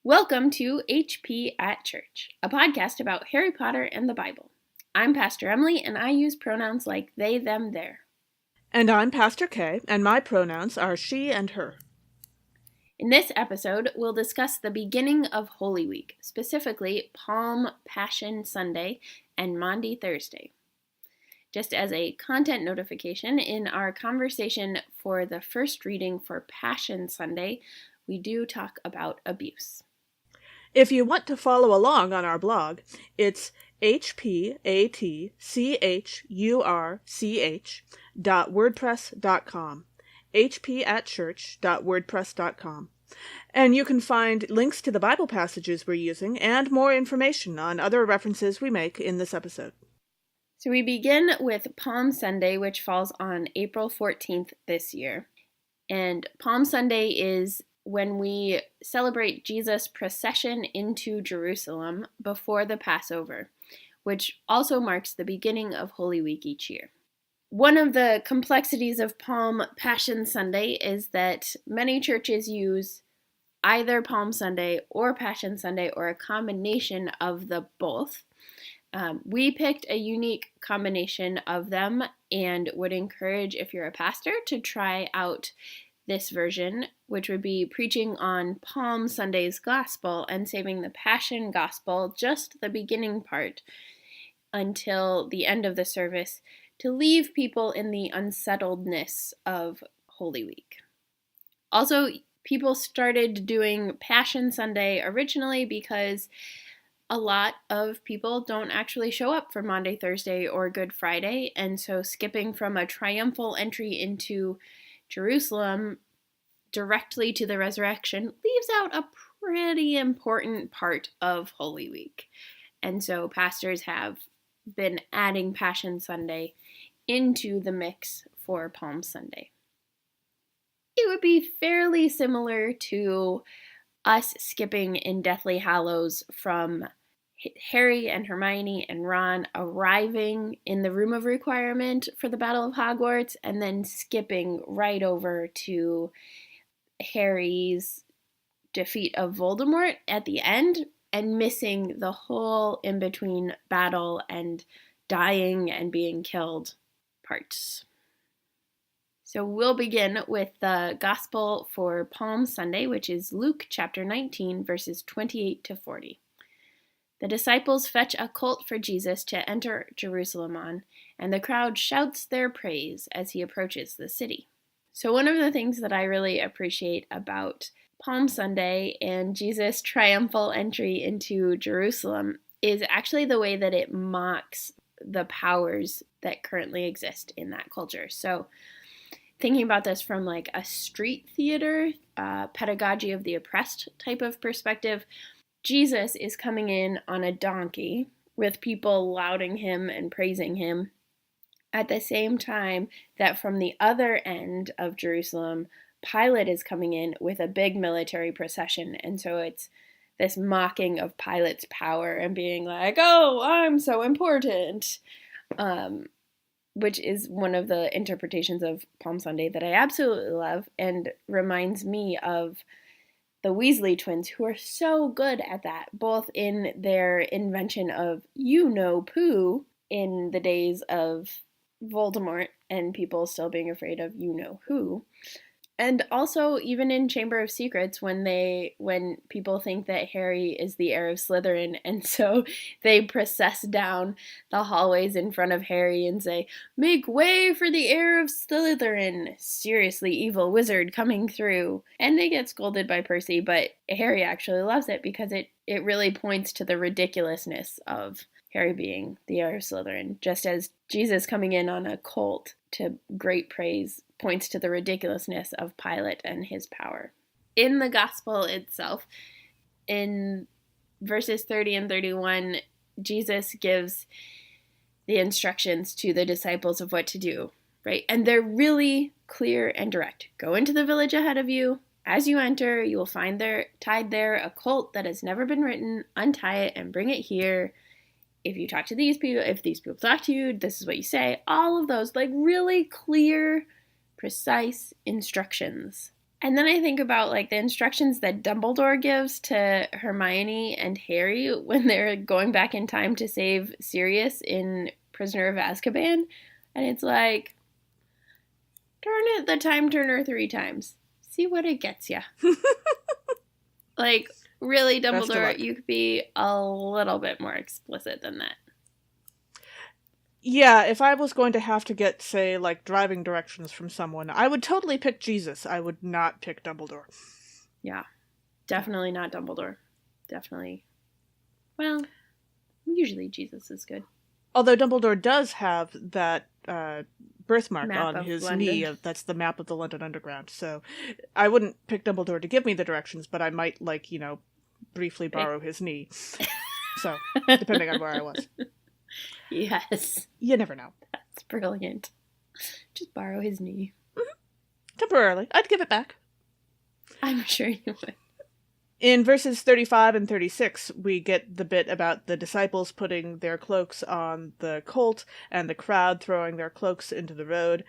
Welcome to HP at Church, a podcast about Harry Potter and the Bible. I'm Pastor Emily, and I use pronouns like they, them, their. And I'm Pastor Kay, and my pronouns are she and her. In this episode, we'll discuss the beginning of Holy Week, specifically Palm Passion Sunday and Maundy Thursday. Just as a content notification, in our conversation for the first reading for Passion Sunday, we do talk about abuse. If you want to follow along on our blog, it's hpatchurch.wordpress.com, hpatchurch.wordpress.com. And you can find links to the Bible passages we're using and more information on other references we make in this episode. So we begin with Palm Sunday, which falls on April 14th this year. And Palm Sunday is when we celebrate Jesus' procession into Jerusalem before the Passover, which also marks the beginning of Holy Week each year. One of the complexities of Palm Passion Sunday is that many churches use either Palm Sunday or Passion Sunday or a combination of the both. We picked a unique combination of them and would encourage, if you're a pastor, to try out this version, which would be preaching on Palm Sunday's gospel and saving the Passion gospel, just the beginning part, until the end of the service, to leave people in the unsettledness of Holy Week. Also, people started doing Passion Sunday originally because a lot of people don't actually show up for Maundy Thursday or Good Friday, and so skipping from a triumphal entry into Jerusalem directly to the resurrection leaves out a pretty important part of Holy Week. And so pastors have been adding Passion Sunday into the mix for Palm Sunday. It would be fairly similar to us skipping in Deathly Hallows from Harry and Hermione and Ron arriving in the Room of Requirement for the Battle of Hogwarts and then skipping right over to Harry's defeat of Voldemort at the end and missing the whole in-between battle and dying and being killed parts. So we'll begin with the Gospel for Palm Sunday, which is Luke chapter 19, verses 28 to 40. The disciples fetch a colt for Jesus to enter Jerusalem on, and the crowd shouts their praise as he approaches the city. So one of the things that I really appreciate about Palm Sunday and Jesus' triumphal entry into Jerusalem is actually the way that it mocks the powers that currently exist in that culture. So thinking about this from like a street theater, pedagogy of the oppressed type of perspective, Jesus is coming in on a donkey with people lauding him and praising him at the same time that from the other end of Jerusalem, Pilate is coming in with a big military procession. And so it's this mocking of Pilate's power and being like, oh, I'm so important, which is one of the interpretations of Palm Sunday that I absolutely love and reminds me of the Weasley twins, who are so good at that, both in their invention of you-know-poo in the days of Voldemort and people still being afraid of you-know-who, and also even in Chamber of Secrets when people think that Harry is the heir of Slytherin, and so they process down the hallways in front of Harry and say, "Make way for the heir of Slytherin, seriously evil wizard coming through." And they get scolded by Percy, but Harry actually loves it because it really points to the ridiculousness of Harry being the heir of Slytherin, just as Jesus coming in on a colt to great praise points to the ridiculousness of Pilate and his power. In the gospel itself, in verses 30 and 31, Jesus gives the instructions to the disciples of what to do, right? And they're really clear and direct. Go into the village ahead of you. As you enter, you will find there tied there a colt that has never been ridden. Untie it and bring it here. If you talk to these people, if these people talk to you, this is what you say. All of those, like, really clear, precise instructions And then I think about like the instructions that Dumbledore gives to Hermione and Harry when they're going back in time to save Sirius in Prisoner of Azkaban. And it's like, turn it the time turner 3 times. See what it gets you. Like, really, Dumbledore, you could be a little bit more explicit than that. Yeah, if I was going to have to get, say, like, driving directions from someone, I would totally pick Jesus. I would not pick Dumbledore. Yeah, definitely not Dumbledore. Definitely. Well, usually Jesus is good. Although Dumbledore does have that birthmark Map on his London. knee. That's the map of the London Underground. So I wouldn't pick Dumbledore to give me the directions, but I might, like, briefly borrow his knee. So, depending on where I was. Yes. You never know. That's brilliant. Just borrow his knee. Mm-hmm. Temporarily. I'd give it back. I'm sure you would. In verses 35 and 36, we get the bit about the disciples putting their cloaks on the colt and the crowd throwing their cloaks into the road.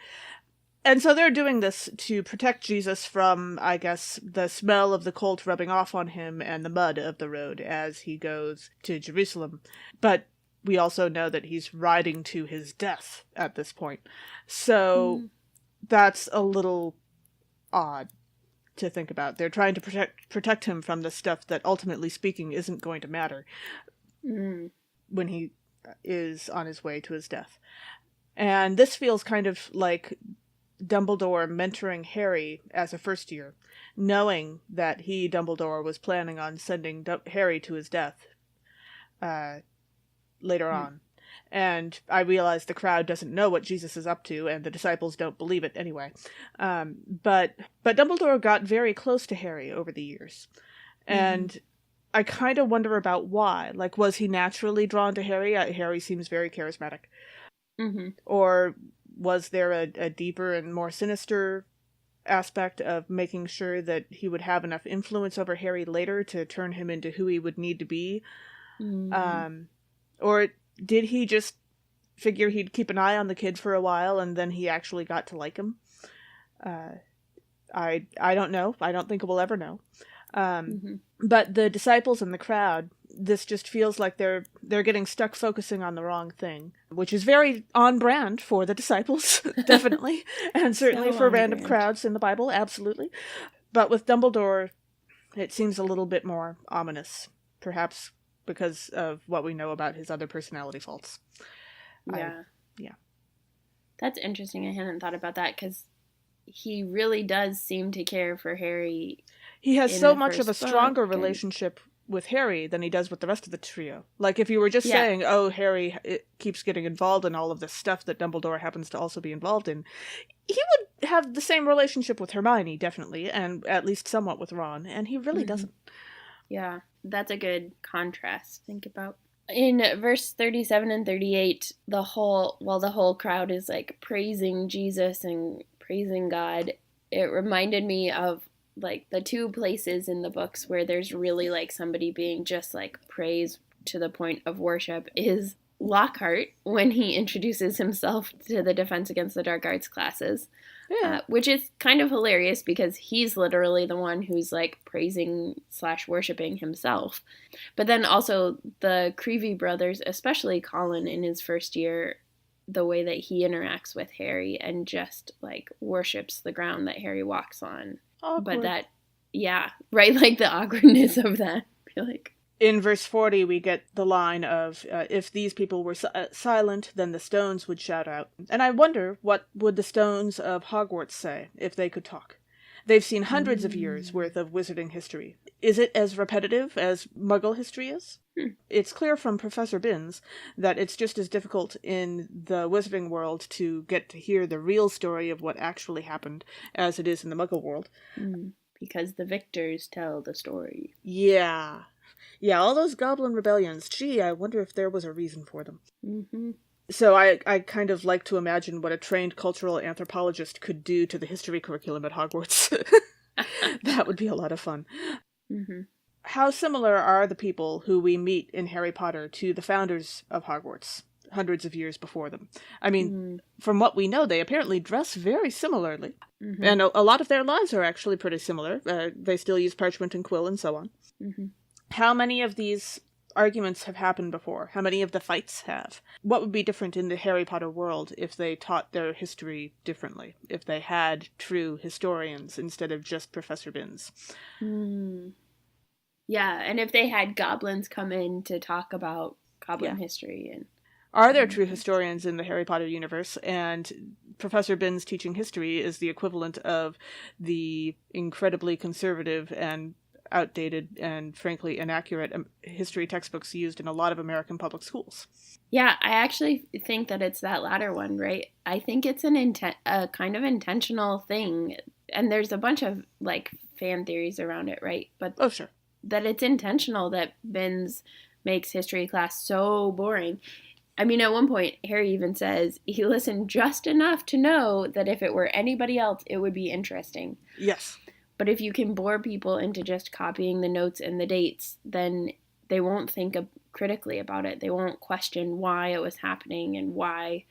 And so they're doing this to protect Jesus from, I guess, the smell of the colt rubbing off on him and the mud of the road as he goes to Jerusalem. But we also know that he's riding to his death at this point. So that's a little odd to think about. They're trying to protect him from the stuff that, ultimately speaking, isn't going to matter when he is on his way to his death. And this feels kind of like Dumbledore mentoring Harry as a first year, knowing that he, Dumbledore, was planning on sending Harry to his death later on. And I realize the crowd doesn't know what Jesus is up to, and the disciples don't believe it anyway. But Dumbledore got very close to Harry over the years. And I kind of wonder about why. Like, was he naturally drawn to Harry? Harry seems very charismatic. Or was there a deeper and more sinister aspect of making sure that he would have enough influence over Harry later to turn him into who he would need to be? Or did he just figure he'd keep an eye on the kid for a while and then he actually got to like him? I don't know. I don't think we'll ever know. But the disciples and the crowd, this just feels like they're getting stuck focusing on the wrong thing, which is very on brand for the disciples, definitely, and certainly for random crowds in the Bible, absolutely. But with Dumbledore, it seems a little bit more ominous, perhaps because of what we know about his other personality faults. Yeah. That's interesting. I hadn't thought about that because he really does seem to care for Harry. He has so much of a stronger relationship with Harry than he does with the rest of the trio. Like, if you were just saying, oh, Harry keeps getting involved in all of this stuff that Dumbledore happens to also be involved in, he would have the same relationship with Hermione, definitely, and at least somewhat with Ron, and he really doesn't. Yeah, that's a good contrast to think about. In verse 37 and 38, the whole crowd is like praising Jesus and praising God. It reminded me of like the 2 places in the books where there's really like somebody being just like praised to the point of worship is Lockhart when he introduces himself to the Defense Against the Dark Arts classes, which is kind of hilarious because he's literally the one who's like praising / worshiping himself. But then also the Creevy brothers, especially Colin in his first year, the way that he interacts with Harry and just like worships the ground that Harry walks on. Awkward. But that, right, like the awkwardness of that. I feel like. In verse 40, we get the line of, if these people were silent, then the stones would shout out. And I wonder, what would the stones of Hogwarts say if they could talk? They've seen hundreds of years worth of wizarding history. Is it as repetitive as Muggle history is? It's clear from Professor Binns that it's just as difficult in the wizarding world to get to hear the real story of what actually happened as it is in the Muggle world. Because the victors tell the story. Yeah, all those goblin rebellions. Gee, I wonder if there was a reason for them. So I kind of like to imagine what a trained cultural anthropologist could do to the history curriculum at Hogwarts. That would be a lot of fun. How similar are the people who we meet in Harry Potter to the founders of Hogwarts? hundreds of years before them. I mean, from what we know, they apparently dress very similarly. Mm-hmm. And a lot of their lives are actually pretty similar. They still use parchment and quill and so on. Mm-hmm. How many of these arguments have happened before? How many of the fights have? What would be different in the Harry Potter world if they taught their history differently? If they had true historians instead of just Professor Binns? Yeah, and if they had goblins come in to talk about goblin history. And are there true historians in the Harry Potter universe? And Professor Binns teaching history is the equivalent of the incredibly conservative and outdated and frankly inaccurate history textbooks used in a lot of American public schools. Yeah, I actually think that it's that latter one, right? I think it's a kind of intentional thing, and there's a bunch of like fan theories around it, right? But sure, that it's intentional that Binns makes history class so boring. I mean, at one point, Harry even says he listened just enough to know that if it were anybody else, it would be interesting. Yes. But if you can bore people into just copying the notes and the dates, then they won't think critically about it. They won't question why it was happening and why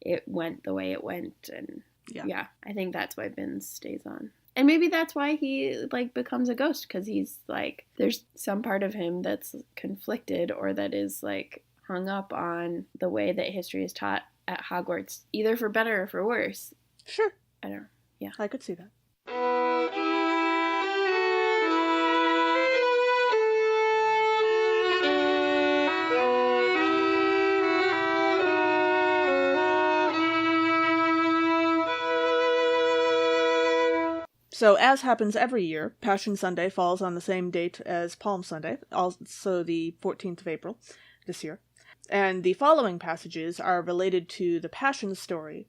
it went the way it went. And yeah I think that's why Binns stays on. And maybe that's why he like becomes a ghost, because he's like, there's some part of him that's conflicted or that is like hung up on the way that history is taught at Hogwarts, either for better or for worse. Sure. I don't know. Yeah. I could see that. So, as happens every year, Passion Sunday falls on the same date as Palm Sunday, also the 14th of April this year. And the following passages are related to the Passion story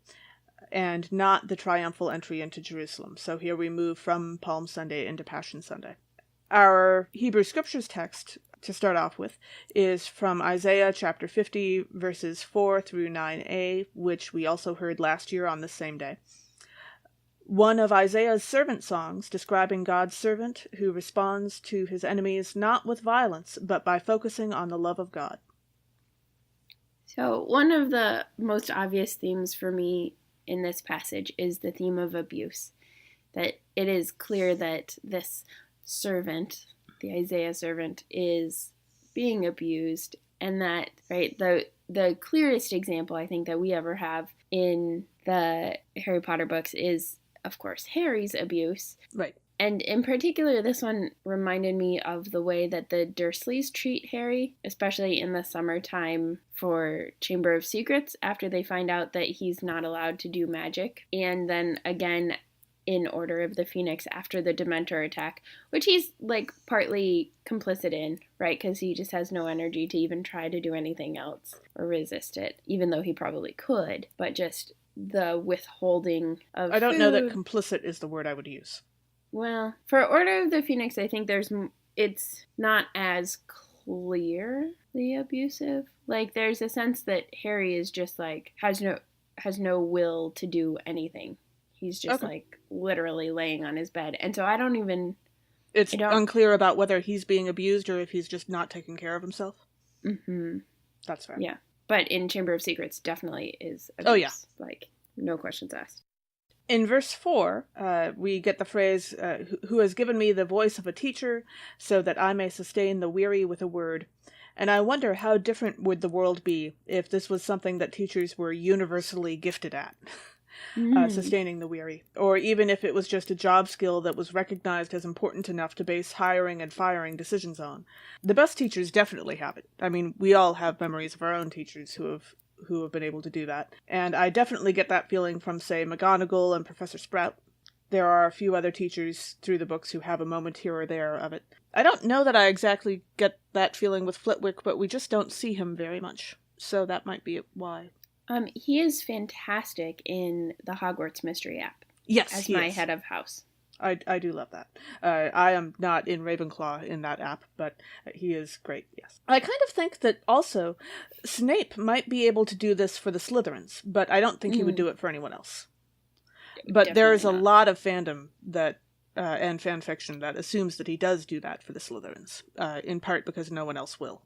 and not the triumphal entry into Jerusalem. So here we move from Palm Sunday into Passion Sunday. Our Hebrew Scriptures text, to start off with, is from Isaiah chapter 50, verses 4 through 9a, which we also heard last year on this same day. One of Isaiah's servant songs describing God's servant who responds to his enemies not with violence, but by focusing on the love of God. So one of the most obvious themes for me in this passage is the theme of abuse. That it is clear that this servant, the Isaiah servant, is being abused, and that, right, the clearest example I think that we ever have in the Harry Potter books is, of course, Harry's abuse. Right. And in particular, this one reminded me of the way that the Dursleys treat Harry, especially in the summertime for Chamber of Secrets, after they find out that he's not allowed to do magic. And then again in Order of the Phoenix after the Dementor attack, which he's like partly complicit in, right? Because he just has no energy to even try to do anything else or resist it, even though he probably could. But just the withholding of I don't food. know that complicit is the word I would use. Well, for Order of the Phoenix, I think it's not as clearly abusive. Like, there's a sense that Harry is just like has no will to do anything. He's just like literally laying on his bed, and so it's unclear about whether he's being abused or if he's just not taking care of himself. Mm-hmm. That's fair. Yeah, but in Chamber of Secrets, definitely is abuse. Oh yeah, like no questions asked. In verse 4, we get the phrase, who has given me the voice of a teacher, so that I may sustain the weary with a word. And I wonder how different would the world be if this was something that teachers were universally gifted at, sustaining the weary. Or even if it was just a job skill that was recognized as important enough to base hiring and firing decisions on. The best teachers definitely have it. I mean, we all have memories of our own teachers who have been able to do that. And I definitely get that feeling from, say, McGonagall and Professor Sprout. There are a few other teachers through the books who have a moment here or there of it. I don't know that I exactly get that feeling with Flitwick, but we just don't see him very much. So that might be why. He is fantastic in the Hogwarts Mystery app. Yes, as my head of house. I do love that. I am not in Ravenclaw in that app, but he is great, yes. I kind of think that also Snape might be able to do this for the Slytherins, but I don't think he would do it for anyone else. But Definitely there is a not. lot of fandom that and fan fiction that assumes that he does do that for the Slytherins, in part because no one else will.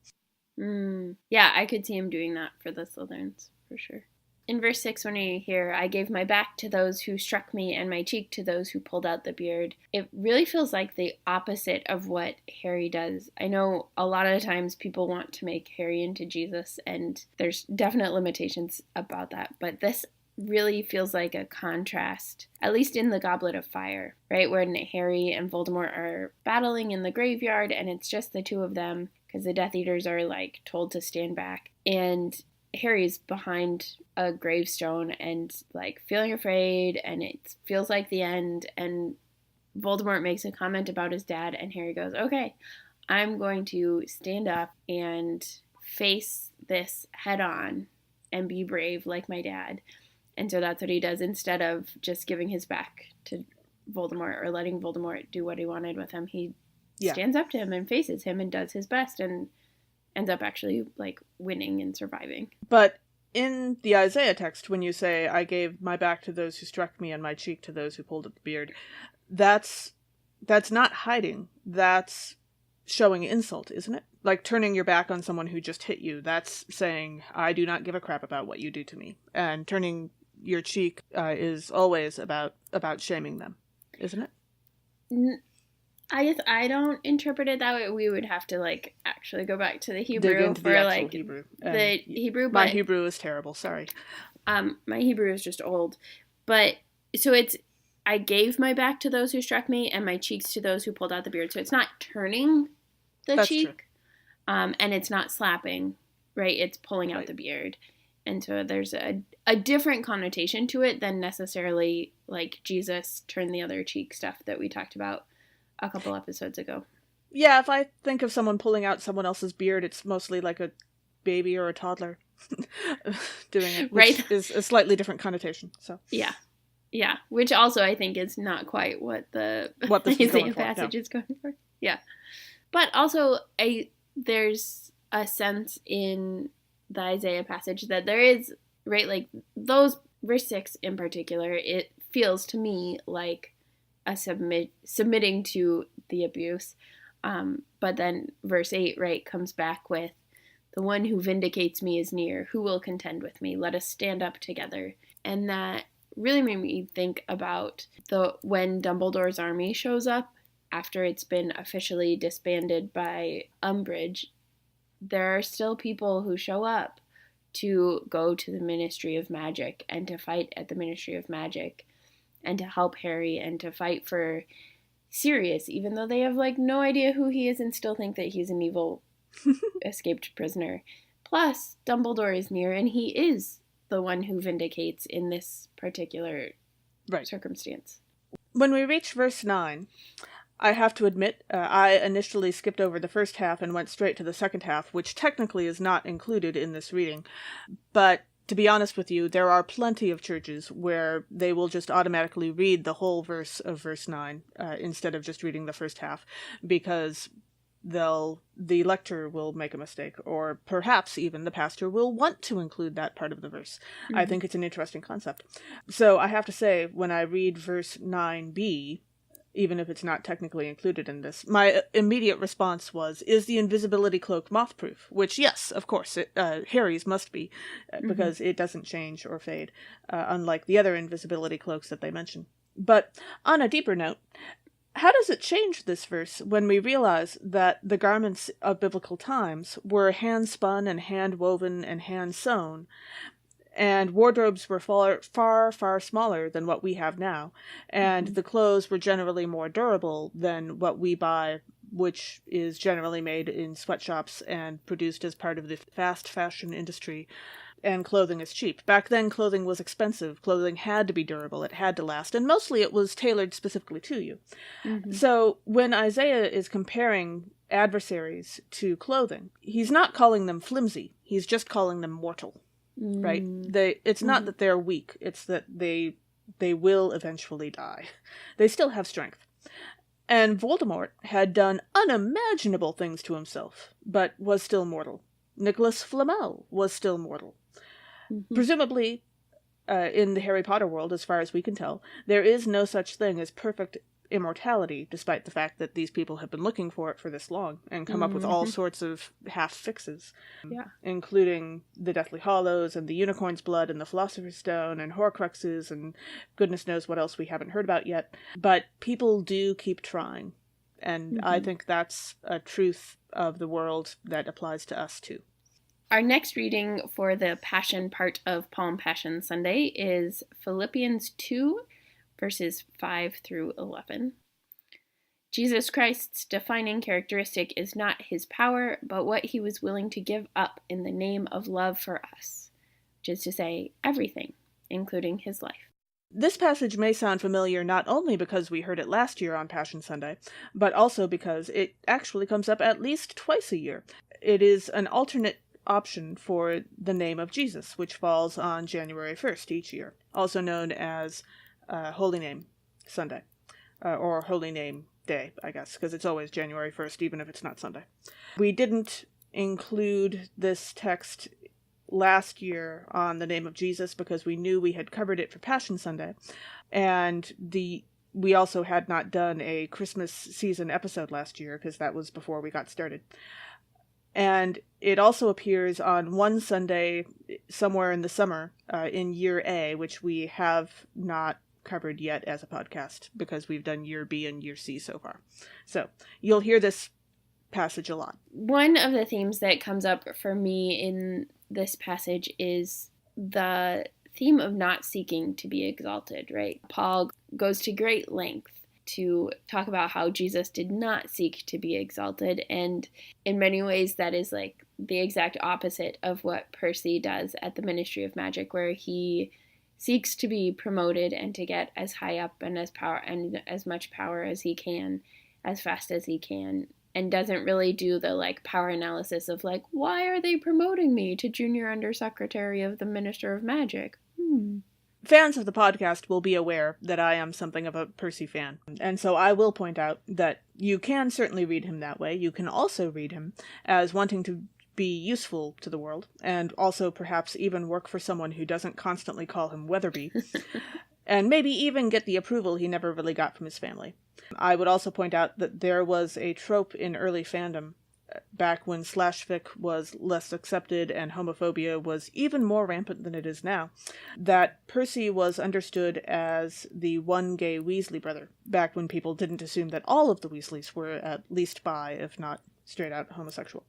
Yeah, I could see him doing that for the Slytherins, for sure. In verse 6, when we hear, I gave my back to those who struck me and my cheek to those who pulled out the beard, it really feels like the opposite of what Harry does. I know a lot of the times people want to make Harry into Jesus, and there's definite limitations about that, but this really feels like a contrast, at least in the Goblet of Fire, right? When Harry and Voldemort are battling in the graveyard, and it's just the two of them, because the Death Eaters are, like, told to stand back. And Harry's behind a gravestone and, like, feeling afraid, and it feels like the end, and Voldemort makes a comment about his dad, and Harry goes, okay, I'm going to stand up and face this head on and be brave like my dad. And so that's what he does. Instead of just giving his back to Voldemort or letting Voldemort do what he wanted with him, he stands up to him and faces him and does his best and ends up actually, like, winning and surviving. But in the Isaiah text, when you say, I gave my back to those who struck me and my cheek to those who pulled at the beard, that's not hiding. That's showing insult, isn't it? Like turning your back on someone who just hit you. That's saying, I do not give a crap about what you do to me. And turning your cheek is always about shaming them, isn't it? I don't interpret it that way. We would have to, like, actually go back to the Hebrew for the like Hebrew. The Hebrew. My Hebrew is terrible. Sorry. My Hebrew is just old, but so it's I gave my back to those who struck me and my cheeks to those who pulled out the beard. So it's not turning the cheek, and it's not slapping, right? It's pulling out the beard. And so there's a different connotation to it than necessarily, like, Jesus turn the other cheek stuff that we talked about a couple episodes ago. Yeah, if I think of someone pulling out someone else's beard, it's mostly like a baby or a toddler doing it, which is a slightly different connotation. So yeah, which also I think is not quite what the Isaiah passage is going for. Yeah, but also there's a sense in the Isaiah passage that there is, right, like those verse 6 in particular, it feels to me like a submitting to the abuse, but then verse 8, right, comes back with, the one who vindicates me is near, who will contend with me, let us stand up together. And that really made me think about when Dumbledore's army shows up after it's been officially disbanded by Umbridge. There are still people who show up to go to the Ministry of Magic and to fight at the Ministry of Magic and to help Harry and to fight for Sirius, even though they have, like, no idea who he is and still think that he's an evil escaped prisoner. Plus, Dumbledore is near, and he is the one who vindicates in this particular circumstance. When we reach verse 9, I have to admit, I initially skipped over the first half and went straight to the second half, which technically is not included in this reading. But to be honest with you, there are plenty of churches where they will just automatically read the whole verse of verse 9 instead of just reading the first half, because the lector will make a mistake, or perhaps even the pastor will want to include that part of the verse. Mm-hmm. I think it's an interesting concept. So I have to say, when I read verse 9b, even if it's not technically included in this, my immediate response was, is the invisibility cloak moth-proof? Which, yes, of course, Harry's must be, because it doesn't change or fade, unlike the other invisibility cloaks that they mention. But on a deeper note, how does it change this verse when we realize that the garments of biblical times were hand-spun and hand-woven and hand-sewn, and wardrobes were far, far, far smaller than what we have now, and the clothes were generally more durable than what we buy, which is generally made in sweatshops and produced as part of the fast fashion industry, and clothing is cheap. Back then, clothing was expensive. Clothing had to be durable. It had to last, and mostly it was tailored specifically to you. Mm-hmm. So when Isaiah is comparing adversaries to clothing, he's not calling them flimsy. He's just calling them mortal. Right? It's not that they're weak, it's that they will eventually die. They still have strength. And Voldemort had done unimaginable things to himself, but was still mortal. Nicholas Flamel was still mortal. Mm-hmm. Presumably, in the Harry Potter world, as far as we can tell, there is no such thing as perfect immortality, despite the fact that these people have been looking for it for this long and come up with all sorts of half fixes, including the Deathly Hallows and the Unicorn's Blood and the Philosopher's Stone and Horcruxes and goodness knows what else we haven't heard about yet. But people do keep trying, and I think that's a truth of the world that applies to us too. Our next reading for the Passion part of Palm Passion Sunday is Philippians 2, verses 5 through 11. Jesus Christ's defining characteristic is not his power, but what he was willing to give up in the name of love for us, which is to say, everything, including his life. This passage may sound familiar not only because we heard it last year on Passion Sunday, but also because it actually comes up at least twice a year. It is an alternate option for the name of Jesus, which falls on January 1st each year, also known as Holy Name Sunday, or Holy Name Day, I guess, because it's always January 1st, even if it's not Sunday. We didn't include this text last year on the name of Jesus because we knew we had covered it for Passion Sunday, and we also had not done a Christmas season episode last year because that was before we got started. And it also appears on one Sunday somewhere in the summer in Year A, which we have not covered yet as a podcast because we've done Year B and Year C so far. So you'll hear this passage a lot. One of the themes that comes up for me in this passage is the theme of not seeking to be exalted, right? Paul goes to great length to talk about how Jesus did not seek to be exalted, and in many ways that is like the exact opposite of what Percy does at the Ministry of Magic, where he seeks to be promoted and to get as high up and as much power as he can, as fast as he can, and doesn't really do the like power analysis of like, why are they promoting me to junior undersecretary of the Minister of Magic? Fans of the podcast will be aware that I am something of a Percy fan, and so I will point out that you can certainly read him that way. You can also read him as wanting to be useful to the world, and also perhaps even work for someone who doesn't constantly call him Weatherby, and maybe even get the approval he never really got from his family. I would also point out that there was a trope in early fandom, back when slashfic was less accepted and homophobia was even more rampant than it is now, that Percy was understood as the one gay Weasley brother, back when people didn't assume that all of the Weasleys were at least bi, if not straight out homosexual.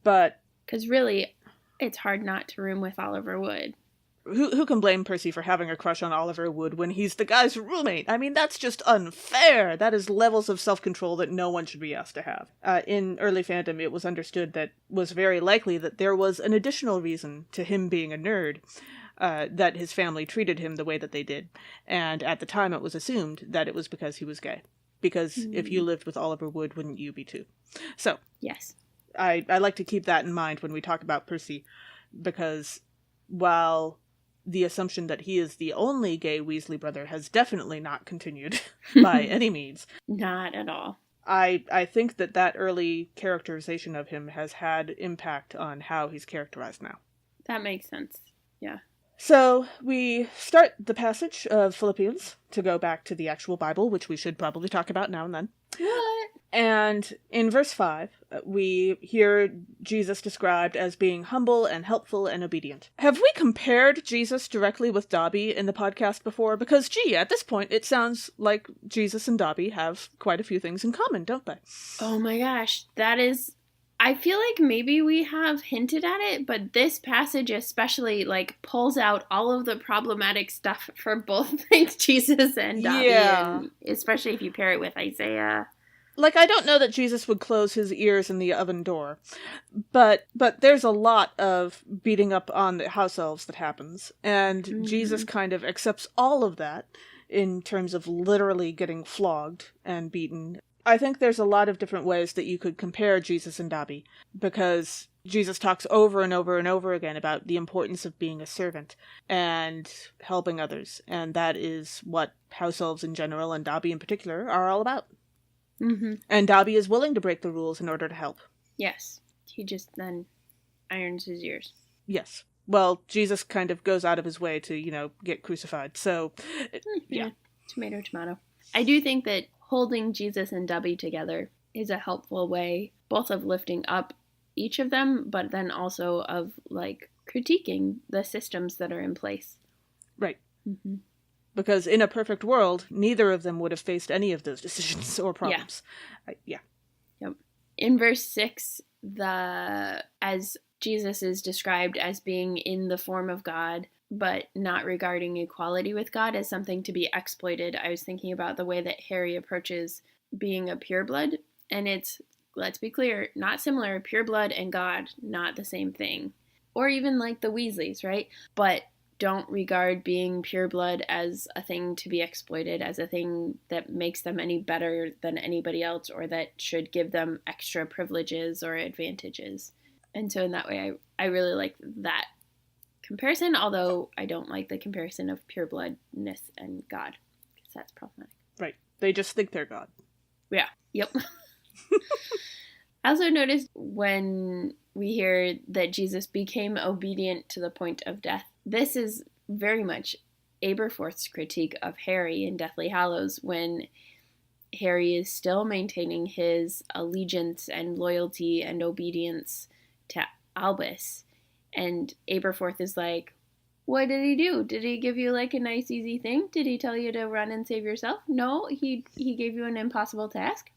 But because really, it's hard not to room with Oliver Wood. Who can blame Percy for having a crush on Oliver Wood when he's the guy's roommate? I mean, that's just unfair. That is levels of self-control that no one should be asked to have. In early fandom, it was understood that was very likely that there was an additional reason to him being a nerd, that his family treated him the way that they did. And at the time, it was assumed that it was because he was gay. Because if you lived with Oliver Wood, wouldn't you be too? So, yes, I like to keep that in mind when we talk about Percy, because while the assumption that he is the only gay Weasley brother has definitely not continued by any means. Not at all. I think that early characterization of him has had impact on how he's characterized now. That makes sense. Yeah. So we start the passage of Philippians to go back to the actual Bible, which we should probably talk about now and then. What? And in verse 5, we hear Jesus described as being humble and helpful and obedient. Have we compared Jesus directly with Dobby in the podcast before? Because, gee, at this point, it sounds like Jesus and Dobby have quite a few things in common, don't they? Oh my gosh, that is... I feel like maybe we have hinted at it, but this passage especially, like, pulls out all of the problematic stuff for both, like, Jesus and Dobby, and especially if you pair it with Isaiah. Like, I don't know that Jesus would close his ears in the oven door, but there's a lot of beating up on the house elves that happens, and Jesus kind of accepts all of that in terms of literally getting flogged and beaten. I think there's a lot of different ways that you could compare Jesus and Dobby, because Jesus talks over and over and over again about the importance of being a servant and helping others, and that is what house elves in general, and Dobby in particular, are all about. Mm-hmm. And Dobby is willing to break the rules in order to help. Yes. He just then irons his ears. Yes. Well, Jesus kind of goes out of his way to, get crucified. So, yeah. Tomato, tomato. I do think that holding Jesus and Debbie together is a helpful way, both of lifting up each of them, but then also of like critiquing the systems that are in place. Right. Mm-hmm. Because in a perfect world, neither of them would have faced any of those decisions or problems. Yeah. Yep. In verse 6, as Jesus is described as being in the form of God, but not regarding equality with God as something to be exploited, I was thinking about the way that Harry approaches being a pureblood. And it's, let's be clear, not similar. Pureblood and God, not the same thing. Or even like the Weasleys, right? But don't regard being pureblood as a thing to be exploited, as a thing that makes them any better than anybody else, or that should give them extra privileges or advantages. And so in that way, I really like that comparison, although I don't like the comparison of purebloodness and God, because that's problematic. Right. They just think they're God. Yeah. Yep. I also noticed when we hear that Jesus became obedient to the point of death, this is very much Aberforth's critique of Harry in Deathly Hallows, when Harry is still maintaining his allegiance and loyalty and obedience to Albus. And Aberforth is like, what did he do? Did he give you like a nice easy thing? Did he tell you to run and save yourself? No, he gave you an impossible task?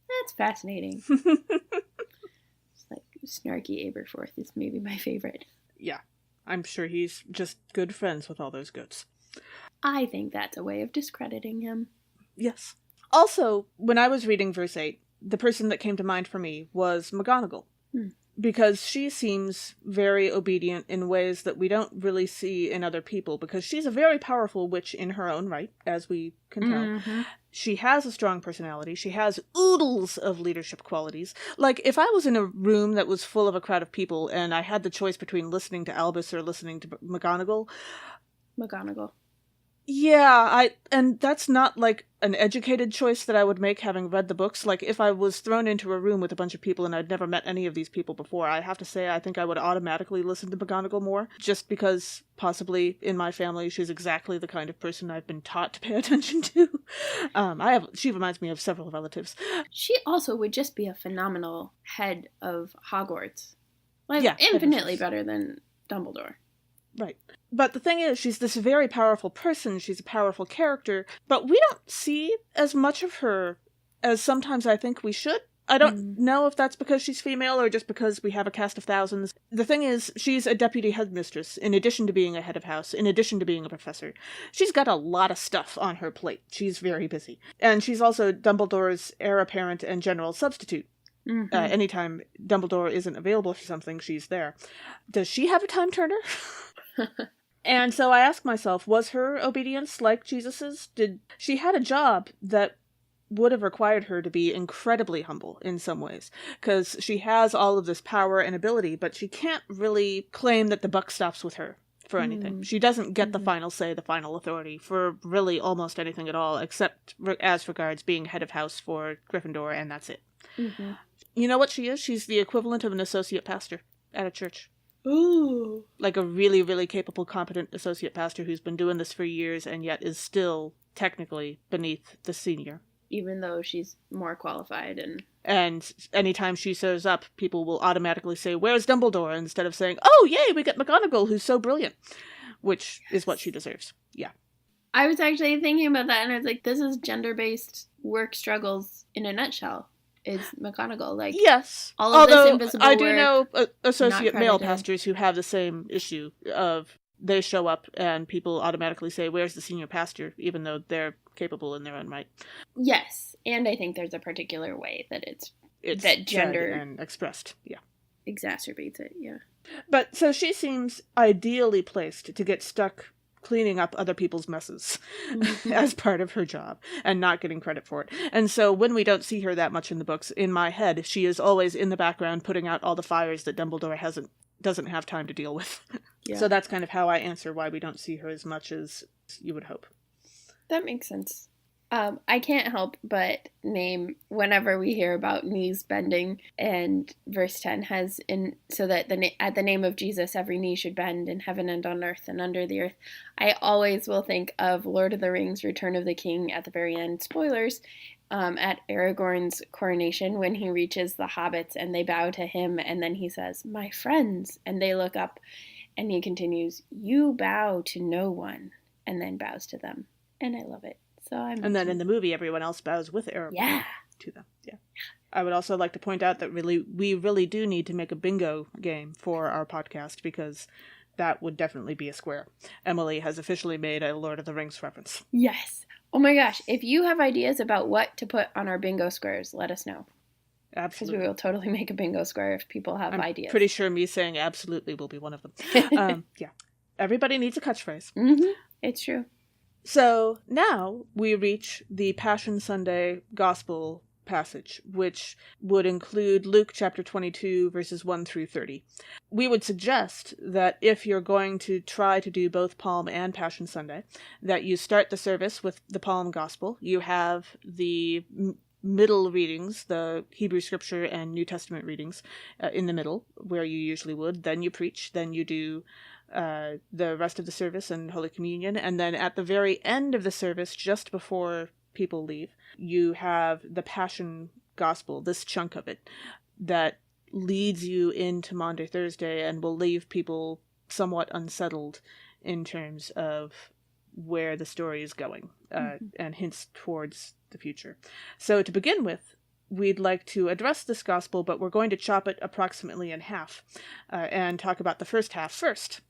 That's fascinating. It's like snarky Aberforth is maybe my favorite. Yeah, I'm sure he's just good friends with all those goats. I think that's a way of discrediting him. Yes. Also, when I was reading verse 8, the person that came to mind for me was McGonagall. Because she seems very obedient in ways that we don't really see in other people, because she's a very powerful witch in her own right, as we can tell. Mm-hmm. She has a strong personality. She has oodles of leadership qualities. Like, if I was in a room that was full of a crowd of people and I had the choice between listening to Albus or listening to McGonagall. Yeah, and that's not like an educated choice that I would make having read the books. Like, if I was thrown into a room with a bunch of people and I'd never met any of these people before, I have to say I think I would automatically listen to McGonagall more, just because possibly in my family she's exactly the kind of person I've been taught to pay attention to. She reminds me of several relatives. She also would just be a phenomenal head of Hogwarts. Like, yeah, infinitely better than Dumbledore. Right. But the thing is, she's this very powerful person, she's a powerful character, but we don't see as much of her as sometimes I think we should. I don't know if that's because she's female or just because we have a cast of thousands. The thing is, she's a deputy headmistress, in addition to being a head of house, in addition to being a professor. She's got a lot of stuff on her plate. She's very busy. And she's also Dumbledore's heir apparent and general substitute. Mm-hmm. Anytime Dumbledore isn't available for something, she's there. Does she have a time turner? And so I ask myself, was her obedience like Jesus's? She had a job that would have required her to be incredibly humble in some ways, because she has all of this power and ability, but she can't really claim that the buck stops with her for anything. She doesn't get the final say, the final authority for really almost anything at all, except as regards being head of house for Gryffindor, and that's it. Mm-hmm. You know what she is? She's the equivalent of an associate pastor at a church. Ooh. Like a really, really capable, competent associate pastor who's been doing this for years and yet is still technically beneath the senior. Even though she's more qualified And anytime she shows up, people will automatically say, "Where's Dumbledore?" instead of saying, "Oh, yay, we got McGonagall, who's so brilliant," which is what she deserves. Yeah. I was actually thinking about that, and I was like, this is gender-based work struggles in a nutshell. Is McGonagall. Like, yes. All of this invisible I do work, know associate male pastors who have the same issue of they show up and people automatically say, "Where's the senior pastor?" even though they're capable in their own right. Yes, and I think there's a particular way that it's that gender and expressed. Yeah, exacerbates it. Yeah. But so she seems ideally placed to get stuck cleaning up other people's messes as part of her job and not getting credit for it. And so when we don't see her that much in the books, in my head, she is always in the background putting out all the fires that Dumbledore doesn't have time to deal with. Yeah. So that's kind of how I answer why we don't see her as much as you would hope. That makes sense. I can't help but name whenever we hear about knees bending, and verse 10 has in so that at the name of Jesus every knee should bend in heaven and on earth and under the earth. I always will think of Lord of the Rings: Return of the King at the very end. Spoilers. At Aragorn's coronation, when he reaches the hobbits and they bow to him, and then he says, "My friends," and they look up, and he continues, "You bow to no one," and then bows to them, and I love it. So And then in the movie, everyone else bows with Aragorn to them. Yeah. I would also like to point out that we really do need to make a bingo game for our podcast, because that would definitely be a square. Emily has officially made a Lord of the Rings reference. Yes. Oh my gosh. If you have ideas about what to put on our bingo squares, let us know. Absolutely. Because we will totally make a bingo square if people have I'm ideas. Pretty sure me saying absolutely will be one of them. Yeah. Everybody needs a catchphrase. Mm-hmm. It's true. So now we reach the Passion Sunday Gospel passage, which would include Luke chapter 22, verses 1 through 30. We would suggest that if you're going to try to do both Palm and Passion Sunday, that you start the service with the Palm Gospel. You have the middle readings, the Hebrew Scripture and New Testament readings, in the middle, where you usually would. Then you preach. Then you do the rest of the service and Holy Communion. And then at the very end of the service, just before people leave, you have the Passion Gospel, this chunk of it, that leads you into Maundy Thursday and will leave people somewhat unsettled in terms of where the story is going, and hints towards the future. So to begin with, we'd like to address this gospel, but we're going to chop it approximately in half, and talk about the first half first.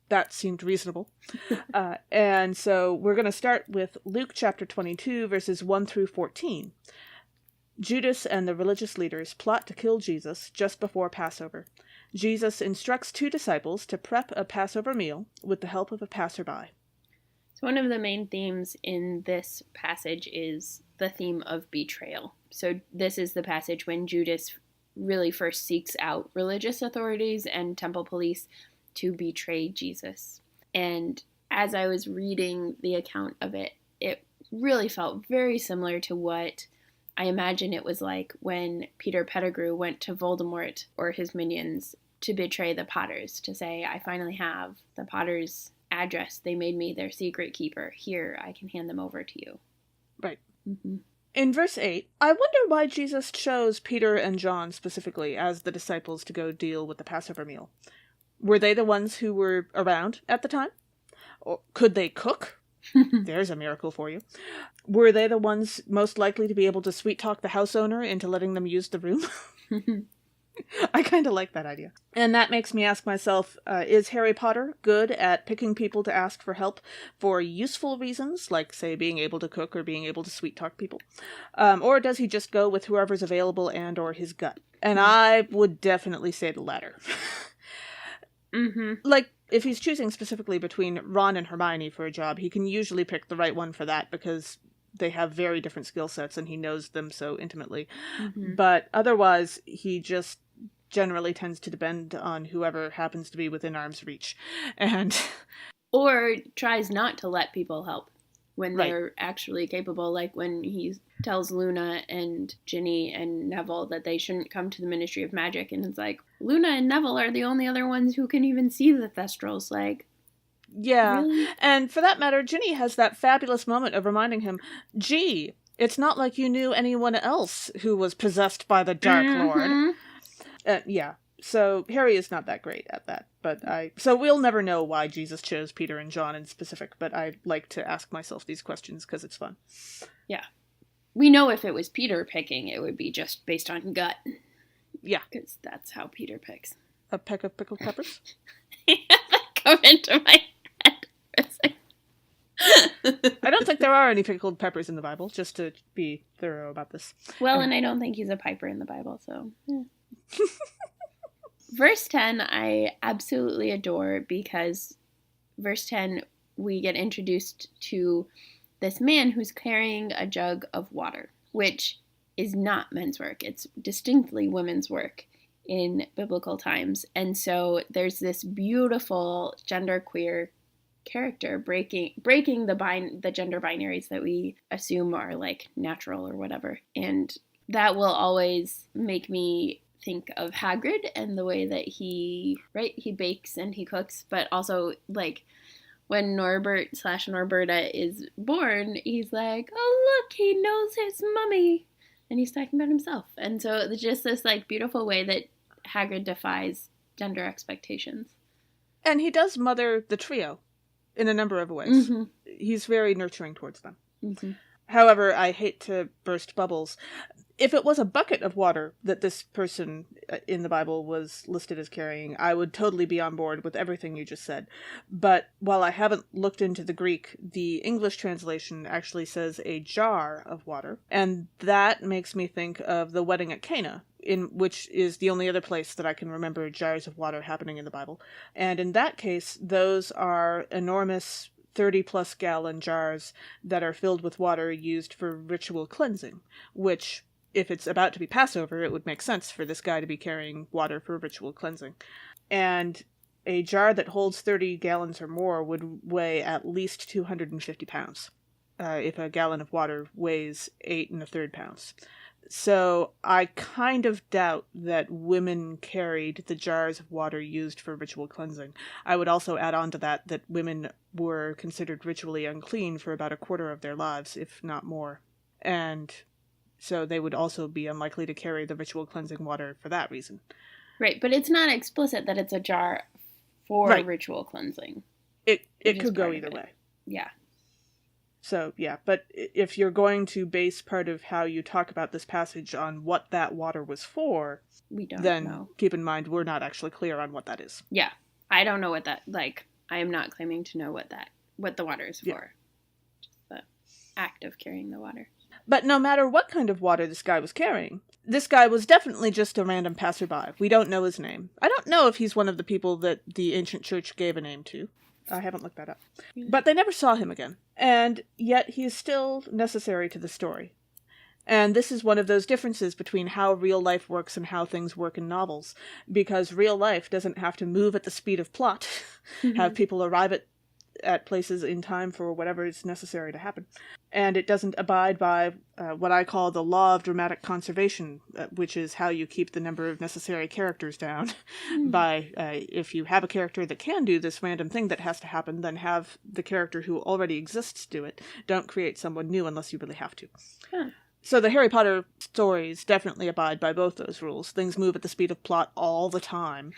That seemed reasonable. And so we're going to start with Luke chapter 22, verses 1 through 14. Judas and the religious leaders plot to kill Jesus just before Passover. Jesus instructs 2 disciples to prep a Passover meal with the help of a passerby. So one of the main themes in this passage is the theme of betrayal. So this is the passage when Judas really first seeks out religious authorities and temple police to betray Jesus. And as I was reading the account of it, it really felt very similar to what I imagine it was like when Peter Pettigrew went to Voldemort or his minions to betray the Potters, to say, "I finally have the Potters' address. They made me their secret keeper. Here, I can hand them over to you." Right. Mm-hmm. In verse 8, I wonder why Jesus chose Peter and John specifically as the disciples to go deal with the Passover meal. Were they the ones who were around at the time? Or could they cook? There's a miracle for you. Were they the ones most likely to be able to sweet-talk the house owner into letting them use the room? I kind of like that idea. And that makes me ask myself, is Harry Potter good at picking people to ask for help for useful reasons, like, say, being able to cook or being able to sweet-talk people? Or does he just go with whoever's available and or his gut? And I would definitely say the latter. Mm-hmm. Like, if he's choosing specifically between Ron and Hermione for a job, he can usually pick the right one for that because they have very different skill sets and he knows them so intimately. Mm-hmm. But otherwise, he just generally tends to depend on whoever happens to be within arm's reach. And or tries not to let people help when Right. they're actually capable, like when he tells Luna and Ginny and Neville that they shouldn't come to the Ministry of Magic, and it's like, Luna and Neville are the only other ones who can even see the Thestrals, like... Yeah, really? And for that matter, Ginny has that fabulous moment of reminding him, gee, it's not like you knew anyone else who was possessed by the Dark Lord. Yeah, so Harry is not that great at that, so we'll never know why Jesus chose Peter and John in specific, but I like to ask myself these questions because it's fun. Yeah. We know if it was Peter picking, it would be just based on gut. Yeah. Because that's how Peter picks. A peck of pickled peppers? That come into my head. I don't think there are any pickled peppers in the Bible, just to be thorough about this. Well, and I don't think he's a piper in the Bible, so... Verse 10, I absolutely adore, because verse 10, we get introduced to this man who's carrying a jug of water, which is not men's work. It's distinctly women's work in biblical times. And so there's this beautiful genderqueer character, breaking the gender binaries that we assume are like natural or whatever. And that will always make me think of Hagrid and the way that he bakes and he cooks, but also like when Norbert/Norberta is born, he's like, "Oh look, he knows his mummy," and he's talking about himself. And so it's just this like beautiful way that Hagrid defies gender expectations. And he does mother the trio in a number of ways. Mm-hmm. He's very nurturing towards them. Mm-hmm. However, I hate to burst bubbles. If it was a bucket of water that this person in the Bible was listed as carrying, I would totally be on board with everything you just said. But while I haven't looked into the Greek, the English translation actually says a jar of water. And that makes me think of the wedding at Cana, which is the only other place that I can remember jars of water happening in the Bible. And in that case, those are enormous 30-plus gallon jars that are filled with water used for ritual cleansing, which, if it's about to be Passover, it would make sense for this guy to be carrying water for ritual cleansing. And a jar that holds 30 gallons or more would weigh at least 250 pounds, if a gallon of water weighs 8 1/3 pounds. So I kind of doubt that women carried the jars of water used for ritual cleansing. I would also add on to that women were considered ritually unclean for about a quarter of their lives, if not more. And so they would also be unlikely to carry the ritual cleansing water for that reason. Right, but it's not explicit that it's a jar for ritual cleansing. It could go either way. Yeah. So, yeah, but if you're going to base part of how you talk about this passage on what that water was for, then keep in mind we're not actually clear on what that is. Yeah, I don't know what that, like, I am not claiming to know what the water is for. Just the act of carrying the water. But no matter what kind of water this guy was carrying, this guy was definitely just a random passerby. We don't know his name. I don't know if he's one of the people that the ancient church gave a name to. I haven't looked that up. But they never saw him again. And yet he is still necessary to the story. And this is one of those differences between how real life works and how things work in novels. Because real life doesn't have to move at the speed of plot, have people arrive at places in time for whatever is necessary to happen. And it doesn't abide by what I call the law of dramatic conservation, which is how you keep the number of necessary characters down. By, if you have a character that can do this random thing that has to happen, then have the character who already exists do it. Don't create someone new unless you really have to. Huh. So the Harry Potter stories definitely abide by both those rules. Things move at the speed of plot all the time.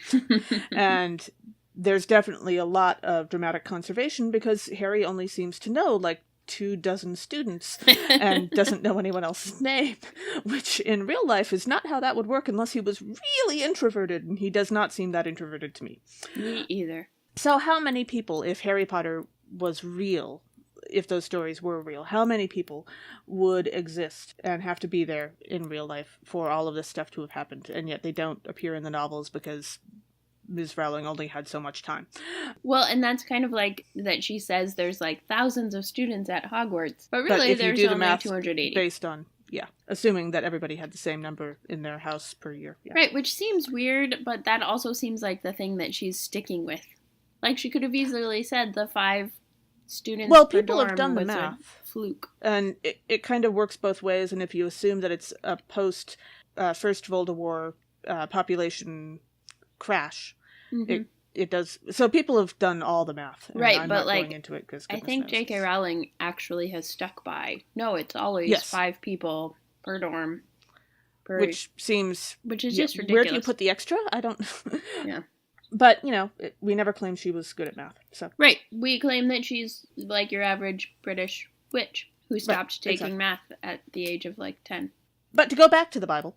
And there's definitely a lot of dramatic conservation because Harry only seems to know, like, 24 students and doesn't know anyone else's name, which in real life is not how that would work unless he was really introverted, and he does not seem that introverted to me. Me either. So how many people, if Harry Potter was real, if those stories were real, how many people would exist and have to be there in real life for all of this stuff to have happened, and yet they don't appear in the novels because Ms. Rowling only had so much time. Well, and that's kind of like that she says there's like thousands of students at Hogwarts, but really there's only 280. Based on, assuming that everybody had the same number in their house per year. Yeah. Right, which seems weird, but that also seems like the thing that she's sticking with. Like she could have easily said the 5 students per dorm. Well, people have done the math. Fluke. And it kind of works both ways, and if you assume that it's a post First World War population crash, it does. So people have done all the math. Right, I'm but not like going into it because I think J.K. Rowling actually has stuck by. No, it's always 5 people per dorm. Which is just ridiculous. Where do you put the extra? I don't. Yeah. But we never claimed she was good at math. So right, we claim that she's like your average British witch who stopped taking math at the age of like 10. But to go back to the Bible,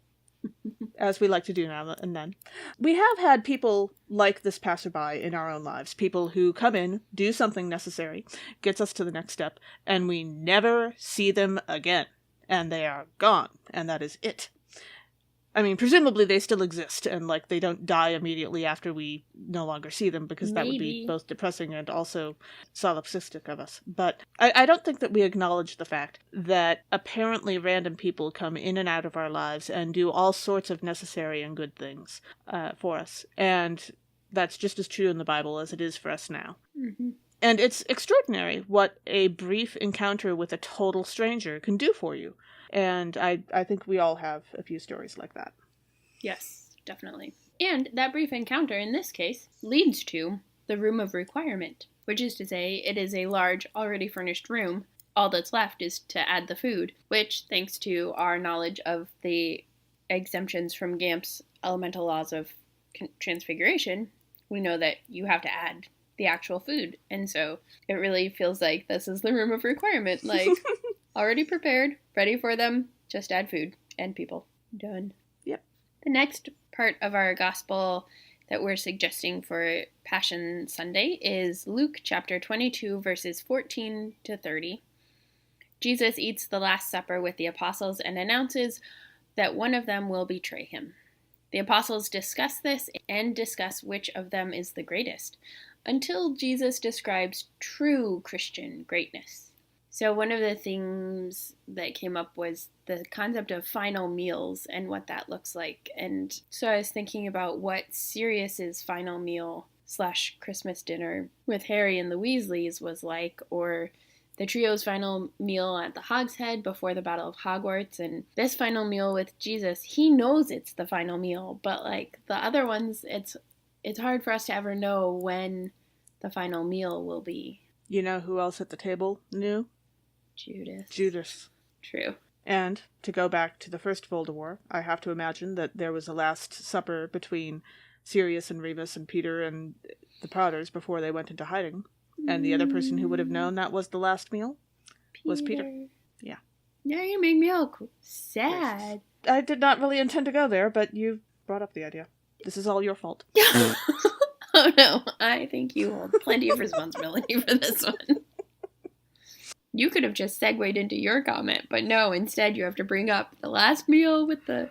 as we like to do now and then, we have had people like this passerby in our own lives. People who come in, do something necessary, gets us to the next step, and we never see them again. And they are gone. And that is it. I mean, presumably they still exist, and like they don't die immediately after we no longer see them, because that would be both depressing and also solipsistic of us. But I don't think that we acknowledge the fact that apparently random people come in and out of our lives and do all sorts of necessary and good things for us. And that's just as true in the Bible as it is for us now. Mm-hmm. And it's extraordinary what a brief encounter with a total stranger can do for you. And I think we all have a few stories like that. Yes, definitely. And that brief encounter, in this case, leads to the room of requirement, which is to say it is a large, already furnished room. All that's left is to add the food, which, thanks to our knowledge of the exemptions from Gamp's elemental laws of transfiguration, we know that you have to add the actual food. And so it really feels like this is the room of requirement. Like, already prepared, ready for them, just add food and people. Done. Yep. The next part of our gospel that we're suggesting for Passion Sunday is Luke chapter 22, verses 14 to 30. Jesus eats the Last Supper with the apostles and announces that one of them will betray him. The apostles discuss this and discuss which of them is the greatest, until Jesus describes true Christian greatness. So one of the things that came up was the concept of final meals and what that looks like. And so I was thinking about what Sirius's final meal / Christmas dinner with Harry and the Weasleys was like, or the trio's final meal at the Hogshead before the Battle of Hogwarts, and this final meal with Jesus. He knows it's the final meal, but like the other ones, it's hard for us to ever know when the final meal will be. You know who else at the table knew? Judas. True. And to go back to the first Voldemort, I have to imagine that there was a Last Supper between Sirius and Remus and Peter and the Potters before they went into hiding. And the other person who would have known that was the last meal was Peter. Yeah. Now you make me all sad. I did not really intend to go there, but you brought up the idea. This is all your fault. Oh no, I think you hold plenty of responsibility for this one. You could have just segued into your comment, but no, instead you have to bring up the last meal with the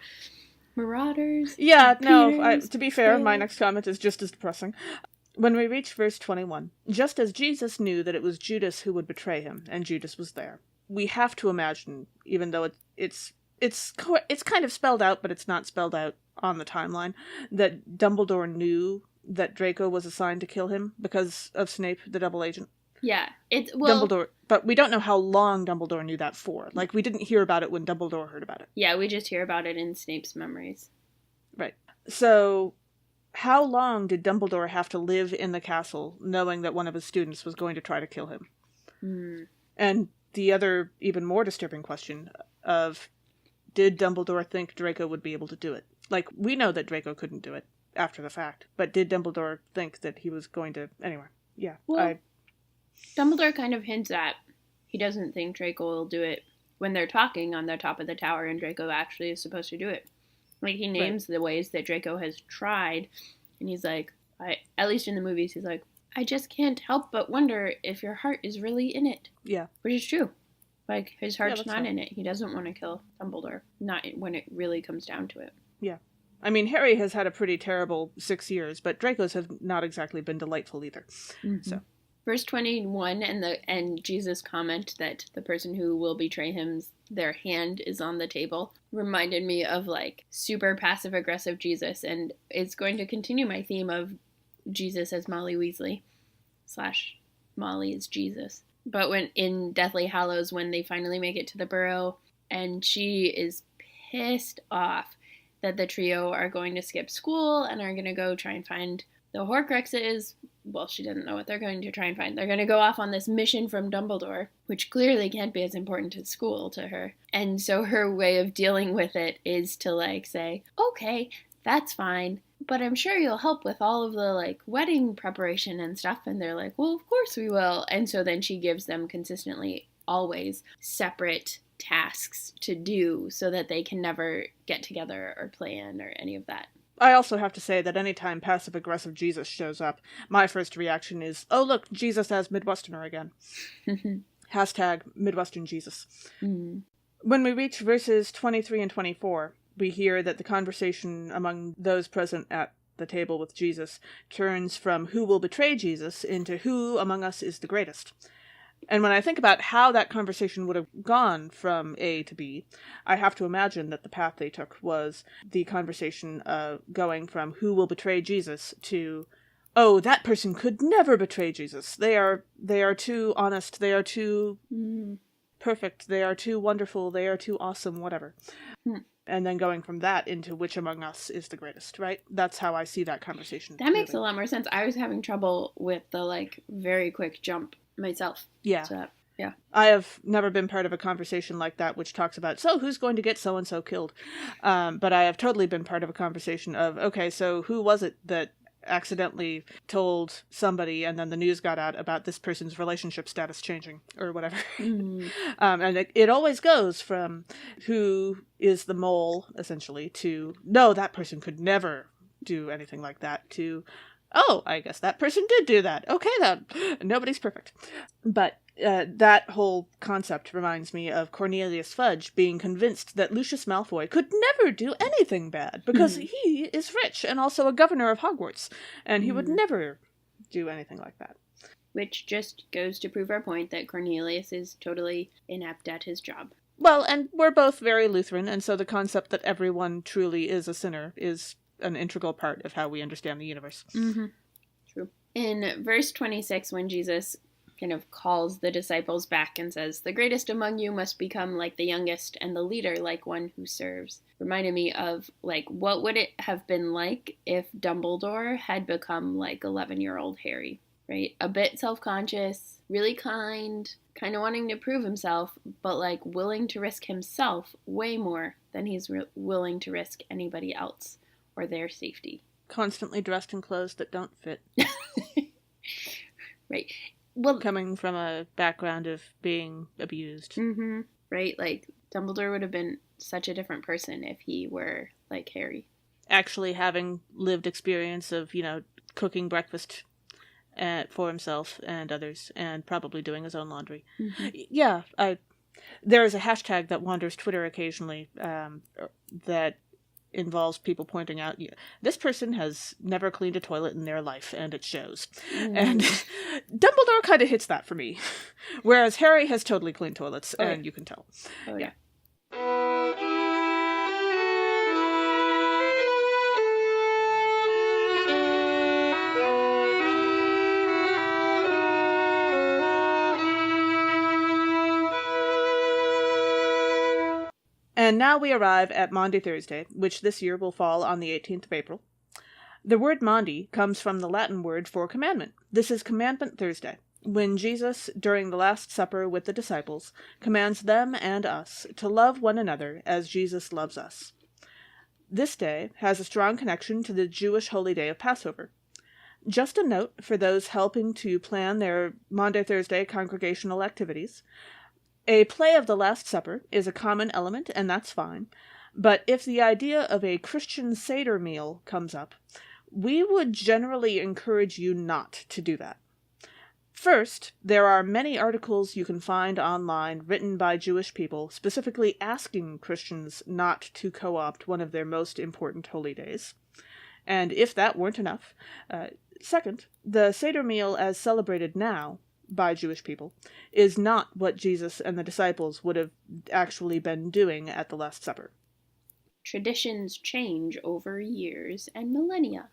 Marauders. Yeah, no, to be fair, my next comment is just as depressing. When we reach verse 21, just as Jesus knew that it was Judas who would betray him, and Judas was there, we have to imagine, even though it's kind of spelled out, but it's not spelled out on the timeline, that Dumbledore knew that Draco was assigned to kill him because of Snape, the double agent. Yeah, Dumbledore, but we don't know how long Dumbledore knew that for. Like, we didn't hear about it when Dumbledore heard about it. Yeah, we just hear about it in Snape's memories. Right. So, how long did Dumbledore have to live in the castle knowing that one of his students was going to try to kill him? And the other, even more disturbing question of, did Dumbledore think Draco would be able to do it? Like, we know that Draco couldn't do it after the fact, but did Dumbledore think that he was going to... Anyway, yeah. Well, Dumbledore kind of hints at he doesn't think Draco will do it when they're talking on the top of the tower and Draco actually is supposed to do it. Like, he names the ways that Draco has tried, and he's like, at least in the movies, he's like, I just can't help but wonder if your heart is really in it. Yeah. Which is true. Like, his heart's not in it. He doesn't want to kill Dumbledore. Not when it really comes down to it. Yeah. I mean, Harry has had a pretty terrible 6 years, but Draco's have not exactly been delightful either. Mm-hmm. So. Verse 21 and Jesus' comment that the person who will betray him, their hand is on the table, reminded me of, like, super passive-aggressive Jesus, and it's going to continue my theme of Jesus as Molly Weasley / Molly is Jesus. But when in Deathly Hallows, when they finally make it to the Burrow, and she is pissed off that the trio are going to skip school and are going to go try and find the Horcruxes. Well, she doesn't know what they're going to try and find. They're going to go off on this mission from Dumbledore, which clearly can't be as important as school to her. And so her way of dealing with it is to, like, say, okay, that's fine, but I'm sure you'll help with all of the, like, wedding preparation and stuff. And they're like, well, of course we will. And so then she gives them consistently, always, separate tasks to do so that they can never get together or plan or any of that. I also have to say that anytime passive-aggressive Jesus shows up, my first reaction is, oh look, Jesus as Midwesterner again. Hashtag Midwestern Jesus. Mm. When we reach verses 23 and 24, we hear that the conversation among those present at the table with Jesus turns from who will betray Jesus into who among us is the greatest. And when I think about how that conversation would have gone from A to B, I have to imagine that the path they took was the conversation going from who will betray Jesus to oh, that person could never betray Jesus. They are too honest. They are too perfect. They are too wonderful. They are too awesome, whatever. And then going from that into which among us is the greatest, right? That's how I see that conversation. That makes a lot more sense. I was having trouble with the like very quick jump myself. Yeah. So, yeah. I have never been part of a conversation like that which talks about, so who's going to get so-and-so killed? But I have totally been part of a conversation of, okay, so who was it that accidentally told somebody and then the news got out about this person's relationship status changing or whatever. And it always goes from who is the mole, essentially, to, no, that person could never do anything like that, to, oh, I guess that person did do that. Okay, then. Nobody's perfect. But that whole concept reminds me of Cornelius Fudge being convinced that Lucius Malfoy could never do anything bad because he is rich and also a governor of Hogwarts, and he would never do anything like that. Which just goes to prove our point that Cornelius is totally inept at his job. Well, and we're both very Lutheran, and so the concept that everyone truly is a sinner is an integral part of how we understand the universe. True. In verse 26, when Jesus kind of calls the disciples back and says, the greatest among you must become like the youngest, and the leader like one who serves, reminded me of, like, what would it have been like if Dumbledore had become like 11-year-old Harry, right? A bit self-conscious, really kind of wanting to prove himself, but like willing to risk himself way more than he's willing to risk anybody else or their safety. Constantly dressed in clothes that don't fit. Right. Well, coming from a background of being abused. Right? Like, Dumbledore would have been such a different person if he were like Harry. Actually having lived experience of, cooking breakfast for himself and others, and probably doing his own laundry. Yeah, there is a hashtag that wanders Twitter occasionally that involves people pointing out, this person has never cleaned a toilet in their life, and it shows. And Dumbledore kind of hits that for me. Whereas Harry has totally cleaned toilets, and you can tell. Oh, yeah. And now we arrive at Maundy Thursday, which this year will fall on the 18th of April. The word Maundy comes from the Latin word for commandment. This is Commandment Thursday, when Jesus, during the Last Supper with the disciples, commands them and us to love one another as Jesus loves us. This day has a strong connection to the Jewish holy day of Passover. Just a note for those helping to plan their Maundy Thursday congregational activities. A play of the Last Supper is a common element, and that's fine. But if the idea of a Christian Seder meal comes up, we would generally encourage you not to do that. First, there are many articles you can find online written by Jewish people specifically asking Christians not to co-opt one of their most important holy days. And if that weren't enough, second, the Seder meal as celebrated now by Jewish people is not what Jesus and the disciples would have actually been doing at the Last Supper. Traditions change over years and millennia.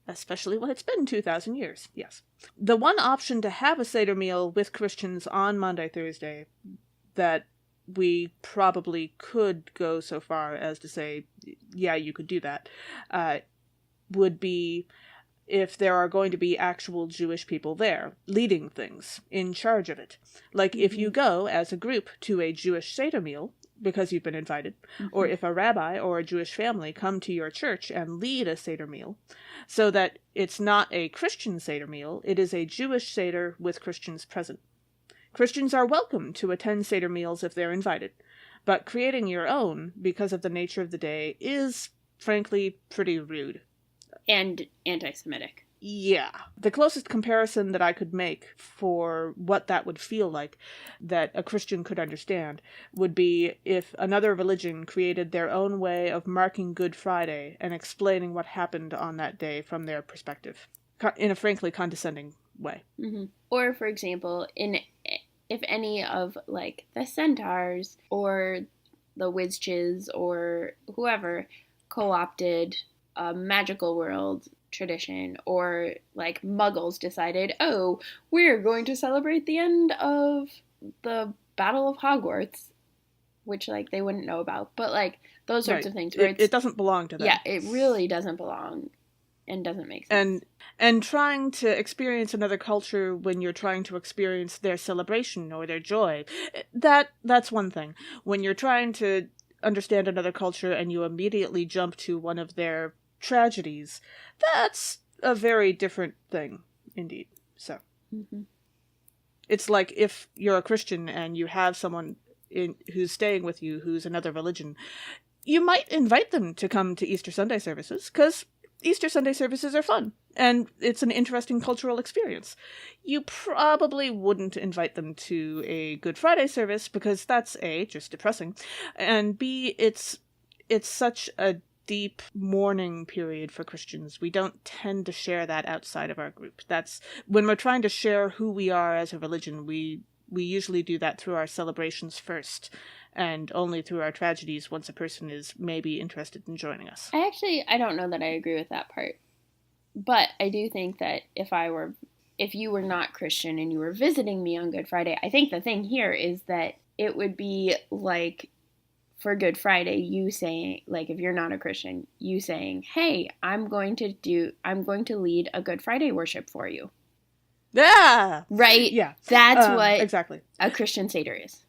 Especially when it's been 2,000 years, yes. The one option to have a Seder meal with Christians on Maundy Thursday that we probably could go so far as to say, yeah, you could do that, would be if there are going to be actual Jewish people there, leading things, in charge of it. Like if you go as a group to a Jewish Seder meal, because you've been invited, or if a rabbi or a Jewish family come to your church and lead a Seder meal, so that it's not a Christian Seder meal, it is a Jewish Seder with Christians present. Christians are welcome to attend Seder meals if they're invited, but creating your own, because of the nature of the day, is, frankly, pretty rude. And anti-Semitic. Yeah. The closest comparison that I could make for what that would feel like, that a Christian could understand, would be if another religion created their own way of marking Good Friday and explaining what happened on that day from their perspective, in a frankly condescending way. Or, for example, if any of, like, the Centaurs or the Wizchiz or whoever co-opted a magical world tradition, or like Muggles decided, oh, we're going to celebrate the end of the Battle of Hogwarts, which like they wouldn't know about, but like those sorts Right. of things where it doesn't belong to them. Yeah, it really doesn't belong and doesn't make sense. And trying to experience another culture when you're trying to experience their celebration or their joy, that's one thing. When you're trying to understand another culture and you immediately jump to one of their tragedies, that's a very different thing indeed. So it's like if you're a Christian and you have someone who's staying with you who's another religion, you might invite them to come to Easter Sunday services, because Easter Sunday services are fun, and it's an interesting cultural experience. You probably wouldn't invite them to a Good Friday service, because that's A, just depressing, and B, it's such a deep mourning period for Christians. We don't tend to share that outside of our group. That's when we're trying to share who we are as a religion, we usually do that through our celebrations first, and only through our tragedies once a person is maybe interested in joining us. I don't know that I agree with that part. But I do think that if you were not Christian and you were visiting me on Good Friday, I think the thing here is that it would be like for Good Friday, you saying, like, if you're not a Christian, you saying, hey, I'm going to lead a Good Friday worship for you. Yeah! Right? Yeah. That's what exactly a Christian Seder is.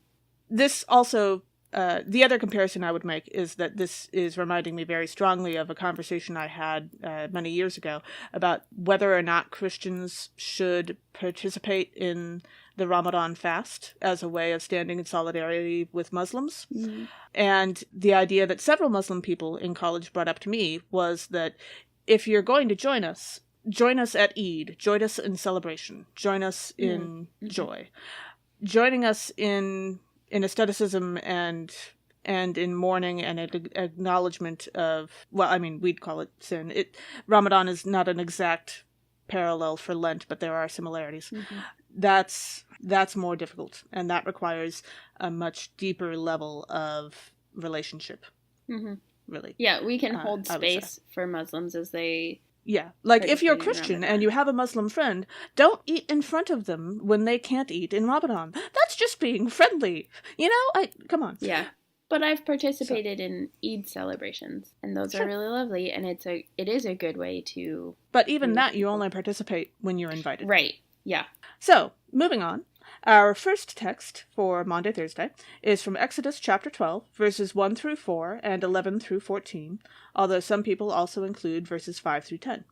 This also, the other comparison I would make is that this is reminding me very strongly of a conversation I had many years ago about whether or not Christians should participate in the Ramadan fast as a way of standing in solidarity with Muslims. Mm-hmm. And the idea that several Muslim people in college brought up to me was that if you're going to join us at Eid, join us in celebration, join us in joy. Joining us in asceticism and in mourning and an acknowledgement of, well, I mean, we'd call it sin. Ramadan is not an exact parallel for Lent, but there are similarities. Mm-hmm. That's more difficult, and that requires a much deeper level of relationship. Mm-hmm. Really. Yeah, we can hold space for Muslims as they... Yeah, like if you're Christian and you have a Muslim friend, don't eat in front of them when they can't eat in Ramadan. That's just being friendly. You know, come on. Yeah, but I've participated in Eid celebrations, and those are really lovely, and it is a good way to... But even that, you only participate when you're invited. Right, yeah. So, moving on. Our first text for Maundy Thursday is from Exodus chapter 12, verses 1 through 4 and 11 through 14, although some people also include verses 5 through 10.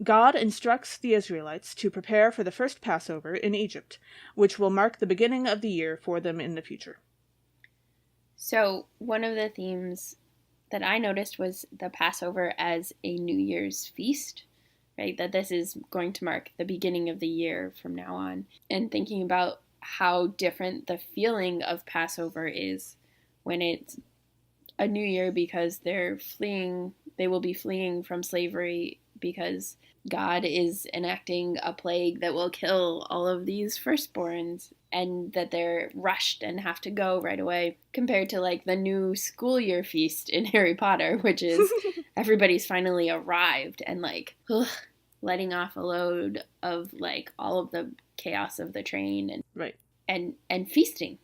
God instructs the Israelites to prepare for the first Passover in Egypt, which will mark the beginning of the year for them in the future. So, one of the themes that I noticed was the Passover as a New Year's feast. Right, that this is going to mark the beginning of the year from now on. And thinking about how different the feeling of Passover is when it's a new year, because they will be fleeing from slavery because God is enacting a plague that will kill all of these firstborns, and that they're rushed and have to go right away, compared to like the new school year feast in Harry Potter, which is everybody's finally arrived and like letting off a load of like all of the chaos of the train and right and feasting,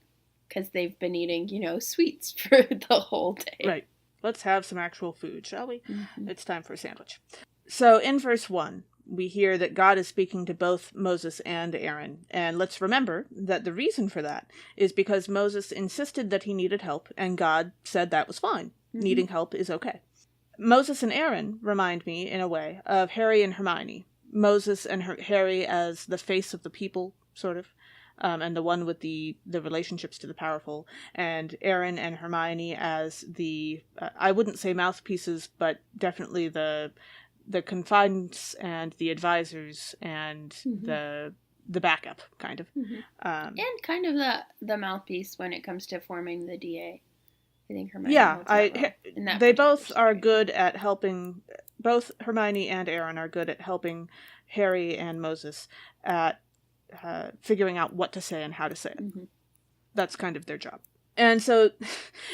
because they've been eating, sweets for the whole day. Right. Let's have some actual food, shall we? Mm-hmm. It's time for a sandwich. So in verse 1, we hear that God is speaking to both Moses and Aaron. And let's remember that the reason for that is because Moses insisted that he needed help, and God said that was fine. Mm-hmm. Needing help is okay. Moses and Aaron remind me, in a way, of Harry and Hermione. Moses and Harry as the face of the people, sort of, and the one with the relationships to the powerful, and Aaron and Hermione as the, I wouldn't say mouthpieces, but definitely the confidants and the advisors and the backup, kind of. And kind of the mouthpiece when it comes to forming the DA. I think Hermione. Yeah, they both are good at helping. Both Hermione and Aaron are good at helping Harry and Moses at figuring out what to say and how to say it. Mm-hmm. That's kind of their job. And so,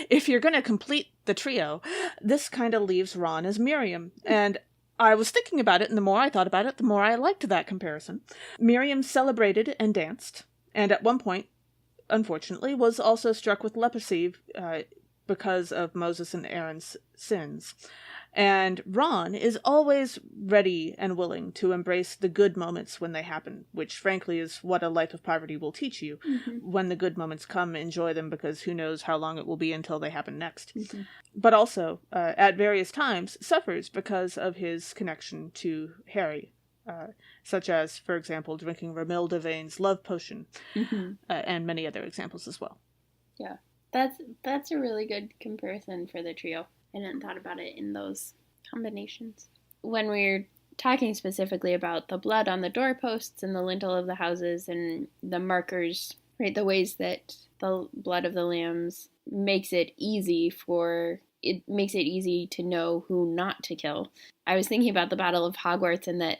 if you're going to complete the trio, this kind of leaves Ron as Miriam. And I was thinking about it, and the more I thought about it, the more I liked that comparison. Miriam celebrated and danced, and at one point, unfortunately, was also struck with leprosy because of Moses and Aaron's sins. And Ron is always ready and willing to embrace the good moments when they happen, which frankly is what a life of poverty will teach you. Mm-hmm. When the good moments come, enjoy them, because who knows how long it will be until they happen next. Mm-hmm. But also, at various times, suffers because of his connection to Harry, such as, for example, drinking Romilda Vane's love potion, Mm-hmm. And many other examples as well. Yeah, that's a really good comparison for the trio. I hadn't thought about it in those combinations. When we're talking specifically about the blood on the doorposts and the lintel of the houses and the markers, right, the ways that the blood of the lambs makes it easy to know who not to kill. I was thinking about the Battle of Hogwarts and that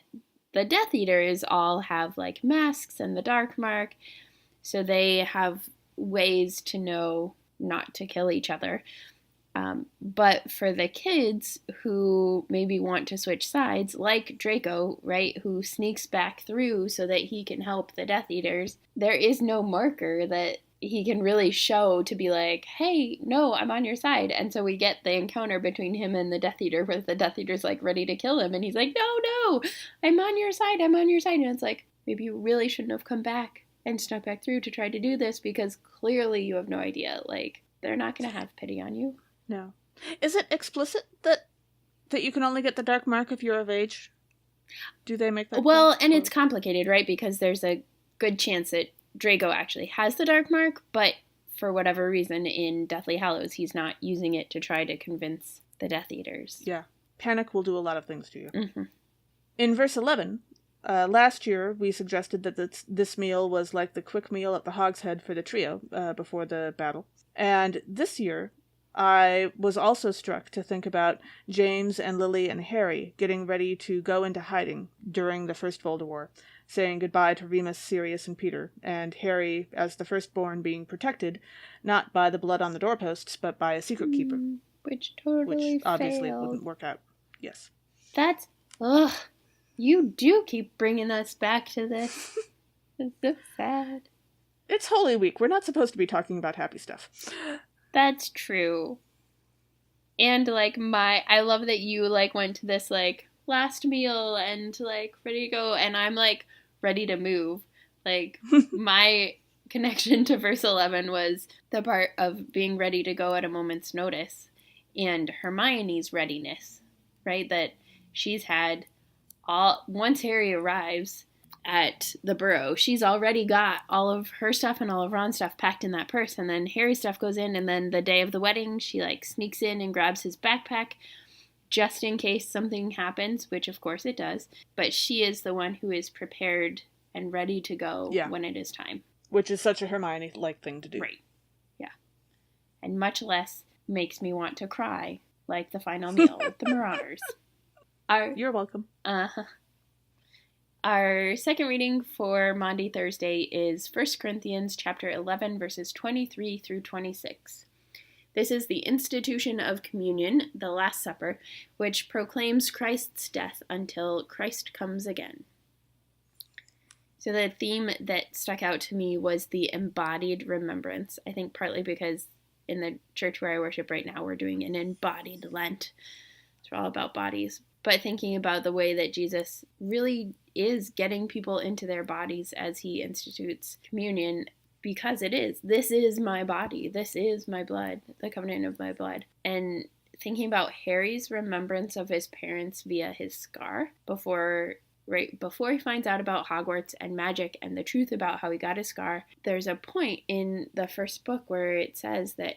the Death Eaters all have like masks and the dark mark, so they have ways to know not to kill each other. But for the kids who maybe want to switch sides, like Draco, right, who sneaks back through so that he can help the Death Eaters, there is no marker that he can really show to be like, hey, no, I'm on your side. And so we get the encounter between him and the Death Eater where the Death Eater's like ready to kill him. And he's like, no, I'm on your side. I'm on your side. And it's like, maybe you really shouldn't have come back and snuck back through to try to do this because clearly you have no idea. Like, they're not going to have pity on you. No. Is it explicit that you can only get the dark mark if you're of age? Do they make that well, clear? And it's complicated, right? Because there's a good chance that Draco actually has the dark mark, but for whatever reason in Deathly Hallows, he's not using it to try to convince the Death Eaters. Yeah. Panic will do a lot of things to you. Mm-hmm. In verse 11, last year we suggested that this meal was like the quick meal at the Hogshead for the trio before the battle. And this year, I was also struck to think about James and Lily and Harry getting ready to go into hiding during the First Voldemort, saying goodbye to Remus, Sirius, and Peter, and Harry, as the firstborn, being protected, not by the blood on the doorposts, but by a secret keeper. Which totally Which obviously failed. wouldn't work out. Yes. That's... Ugh. You do keep bringing us back to this. It's so sad. It's Holy Week. We're not supposed to be talking about happy stuff. That's true. And, like, I love that you, like, went to this, like, last meal and, like, ready to go, and I'm, like, ready to move. Like, my connection to verse 11 was the part of being ready to go at a moment's notice, and Hermione's readiness, right? That she's had once Harry arrives at the Burrow, she's already got all of her stuff and all of Ron's stuff packed in that purse, and then Harry's stuff goes in, and then the day of the wedding, she, like, sneaks in and grabs his backpack just in case something happens, which of course it does, but she is the one who is prepared and ready to go when it is time. Which is such a Hermione-like thing to do. Right. Yeah. And much less makes me want to cry, like the final meal with the Marauders. You're welcome. Our second reading for Maundy Thursday is 1 Corinthians chapter 11, verses 23 through 26. This is the institution of communion, the Last Supper, which proclaims Christ's death until Christ comes again. So the theme that stuck out to me was the embodied remembrance. I think partly because in the church where I worship right now, we're doing an embodied Lent. It's all about bodies. But thinking about the way that Jesus really is getting people into their bodies as he institutes communion, because it is. This is my body. This is my blood, the covenant of my blood. And thinking about Harry's remembrance of his parents via his scar before he finds out about Hogwarts and magic and the truth about how he got his scar, there's a point in the first book where it says that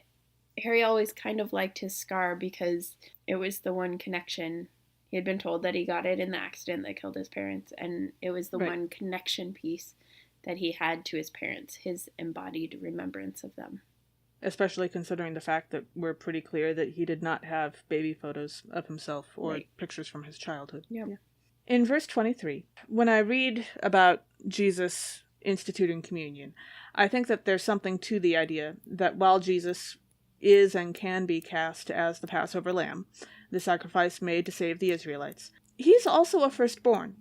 Harry always kind of liked his scar because it was the one connection. He had been told that he got it in the accident that killed his parents, and it was the one connection piece that he had to his parents, his embodied remembrance of them. Especially considering the fact that we're pretty clear that he did not have baby photos of himself or pictures from his childhood. Yep. Yeah. In verse 23, when I read about Jesus instituting communion, I think that there's something to the idea that while Jesus is and can be cast as the Passover lamb, the sacrifice made to save the Israelites, he's also a firstborn.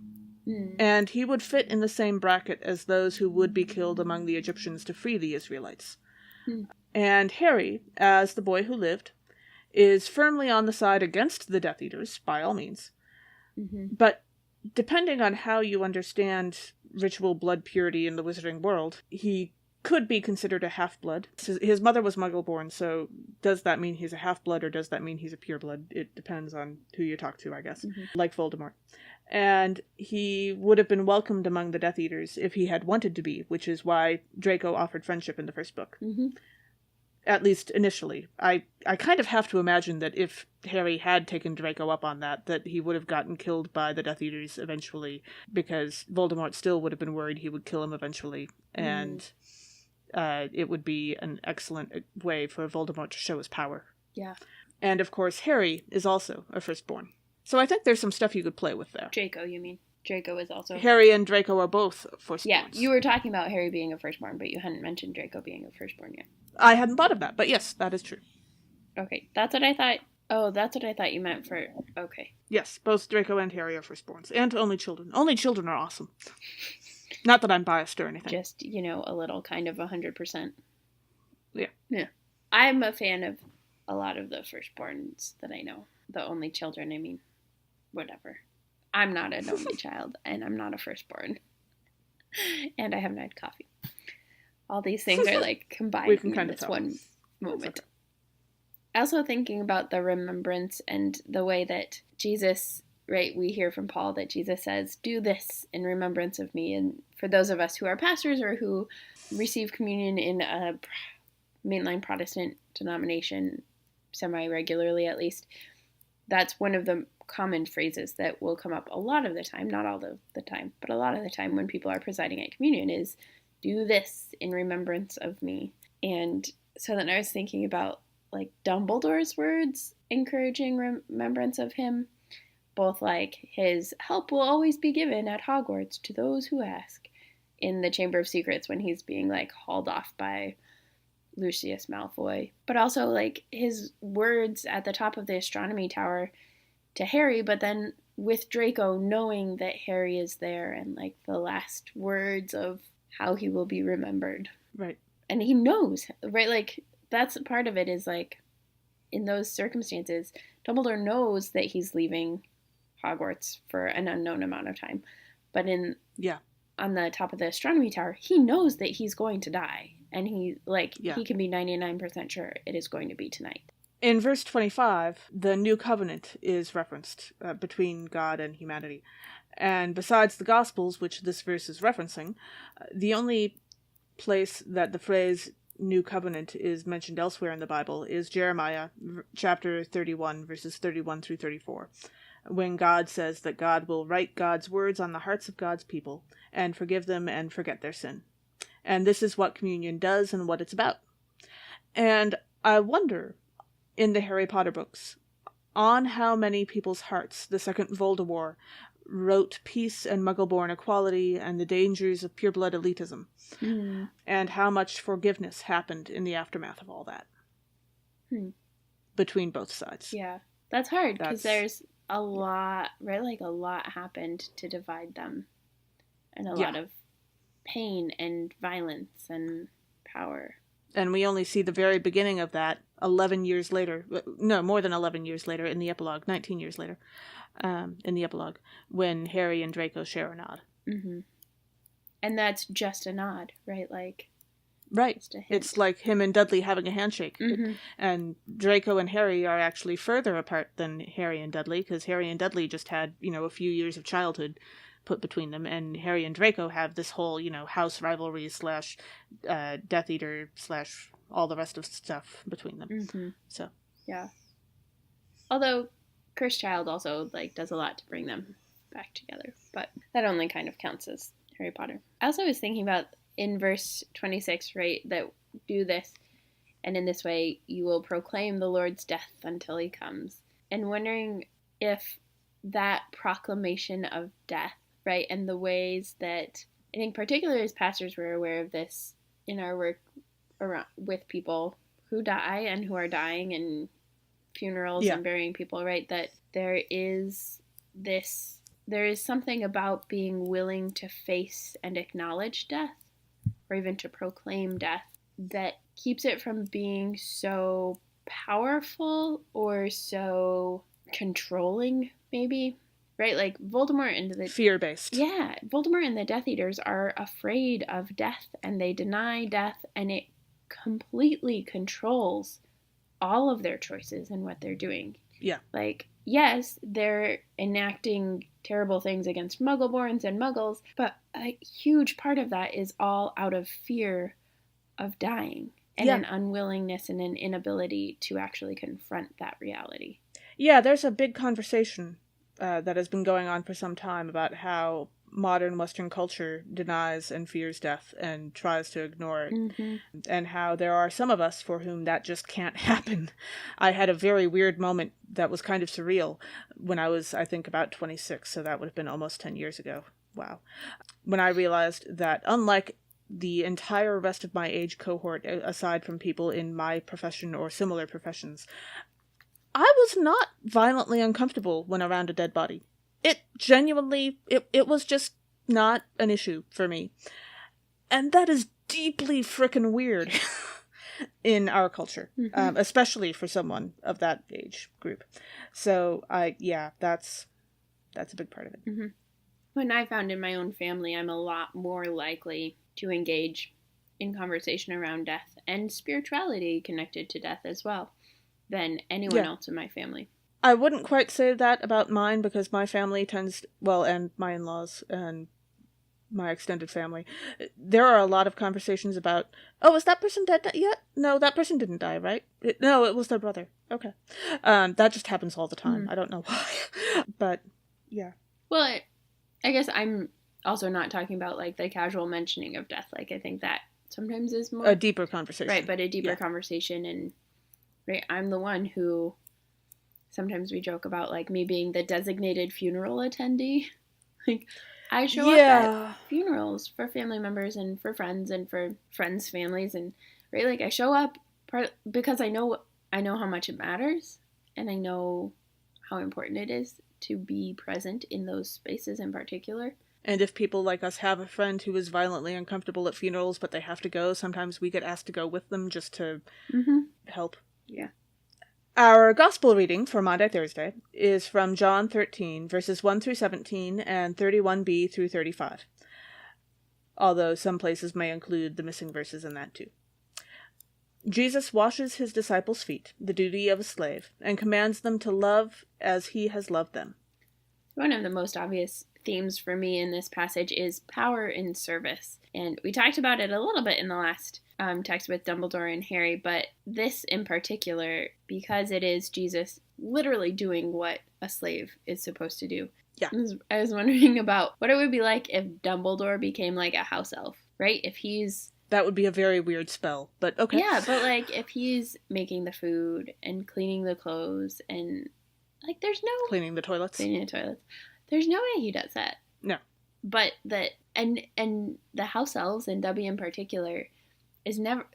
Mm. And he would fit in the same bracket as those who would be killed among the Egyptians to free the Israelites. Mm. And Harry, as the boy who lived, is firmly on the side against the Death Eaters, by all means. Mm-hmm. But depending on how you understand ritual blood purity in the wizarding world, he could be considered a half-blood. His mother was Muggle-born, so does that mean he's a half-blood or does that mean he's a pure-blood? It depends on who you talk to, I guess. Mm-hmm. Like Voldemort. And he would have been welcomed among the Death Eaters if he had wanted to be, which is why Draco offered friendship in the first book. Mm-hmm. At least initially. I kind of have to imagine that if Harry had taken Draco up on that he would have gotten killed by the Death Eaters eventually, because Voldemort still would have been worried he would kill him eventually, and it would be an excellent way for Voldemort to show his power. Yeah. And of course, Harry is also a firstborn. So I think there's some stuff you could play with there. Draco, you mean? Draco is also... Harry and Draco are both firstborns. Yeah, you were talking about Harry being a firstborn, but you hadn't mentioned Draco being a firstborn yet. I hadn't thought of that, but yes, that is true. Okay, that's what I thought. Oh, that's what I thought you meant for... Okay. Yes, both Draco and Harry are firstborns. And only children. Only children are awesome. Not that I'm biased or anything. Just, a little kind of 100%. Yeah. Yeah. I'm a fan of a lot of the firstborns that I know. The only children, I mean. Whatever. I'm not an only child, and I'm not a firstborn. And I haven't had coffee. All these things are combined in this one moment. Also thinking about the remembrance and the way that Jesus, right, we hear from Paul that Jesus says, do this in remembrance of me. And for those of us who are pastors or who receive communion in a mainline Protestant denomination, semi-regularly at least, that's one of the common phrases that will come up a lot of the time, not all the time, but a lot of the time when people are presiding at communion is, do this in remembrance of me. And so then I was thinking about Dumbledore's words encouraging remembrance of him, both his help will always be given at Hogwarts to those who ask in the Chamber of Secrets when he's being hauled off by Lucius Malfoy, but also his words at the top of the astronomy tower to Harry, but then with Draco knowing that Harry is there and the last words of how he will be remembered. Right. And he knows, right? That's part of it is in those circumstances, Dumbledore knows that he's leaving Hogwarts for an unknown amount of time. But on the top of the astronomy tower, he knows that he's going to die. And he can be 99% sure it is going to be tonight. In verse 25, the new covenant is referenced between God and humanity. And besides the Gospels, which this verse is referencing, the only place that the phrase new covenant is mentioned elsewhere in the Bible is Jeremiah chapter 31, verses 31 through 34, when God says that God will write God's words on the hearts of God's people and forgive them and forget their sin. And this is what communion does and what it's about. And I wonder, in the Harry Potter books, on how many people's hearts the second Voldemort wrote peace and Muggle-born equality and the dangers of pureblood elitism, and how much forgiveness happened in the aftermath of all that between both sides. Yeah, that's hard because there's a lot, right? A lot happened to divide them, and a lot of pain and violence and power. And we only see the very beginning of that 11 years later. No, more than 11 years later in the epilogue, 19 years later in the epilogue, when Harry and Draco share a nod. Mm-hmm. And that's just a nod, right? Right. It's like him and Dudley having a handshake. Mm-hmm. And Draco and Harry are actually further apart than Harry and Dudley, because Harry and Dudley just had, a few years of childhood put between them, and Harry and Draco have this whole, house rivalry / Death Eater / all the rest of stuff between them. Mm-hmm. So yeah. Although Cursed Child also does a lot to bring them back together, but that only kind of counts as Harry Potter. I also was thinking about in verse 26, right, that do this, and in this way you will proclaim the Lord's death until he comes, and wondering if that proclamation of death, right, and the ways that I think particularly as pastors we're aware of this in our work around with people who die and who are dying and funerals and burying people, right, that there is there is something about being willing to face and acknowledge death, or even to proclaim death, that keeps it from being so powerful or so controlling, maybe. Right? Like Voldemort and the fear-based. Yeah, Voldemort and the Death Eaters are afraid of death, and they deny death, and it completely controls all of their choices and what they're doing. Yeah. Like, yes, they're enacting terrible things against Muggleborns and Muggles, but a huge part of that is all out of fear of dying and an unwillingness and an inability to actually confront that reality. Yeah, there's a big conversation that has been going on for some time about how modern Western culture denies and fears death and tries to ignore it, and how there are some of us for whom that just can't happen. I had a very weird moment that was kind of surreal when I was, I think, about 26, so that would have been almost 10 years ago. Wow. When I realized that, unlike the entire rest of my age cohort, aside from people in my profession or similar professions, I was not violently uncomfortable when around a dead body. It genuinely, it was just not an issue for me. And that is deeply frickin' weird in our culture, especially for someone of that age group. So, that's a big part of it. When I found in my own family, I'm a lot more likely to engage in conversation around death and spirituality connected to death as well than anyone else in my family. I wouldn't quite say that about mine, because my family tends, and my in-laws and my extended family, there are a lot of conversations about, oh, is that person dead yet? No, that person didn't die, right? No, it was their brother. Okay. That just happens all the time. I don't know why. But, yeah. Well, I guess I'm also not talking about, like, the casual mentioning of death. Like, I think that sometimes is more... a deeper conversation. Right, but a deeper conversation. And, right, I'm the one who... Sometimes we joke about, like, me being the designated funeral attendee. Like, I show up at funerals for family members and for friends' families, and right, like, I show up because I know how much it matters, and I know how important it is to be present in those spaces in particular. And if people like us have a friend who is violently uncomfortable at funerals, but they have to go, sometimes we get asked to go with them just to help. Yeah. Our gospel reading for Maundy Thursday is from John 13, verses 1 through 17 and 31b through 35. Although some places may include the missing verses in that too. Jesus washes his disciples' feet, the duty of a slave, and commands them to love as he has loved them. One of the most obvious themes for me in this passage is power in service. And we talked about it a little bit in the last text with Dumbledore and Harry, but this in particular, because it is Jesus literally doing what a slave is supposed to do. Yeah. I was wondering about what it would be like if Dumbledore became like a house elf, right? If he's... That would be a very weird spell, but okay. Yeah, but like if he's making the food and cleaning the clothes and like there's no... Cleaning the toilets. There's no way he does that. No. But and the house elves, and Dubby in particular,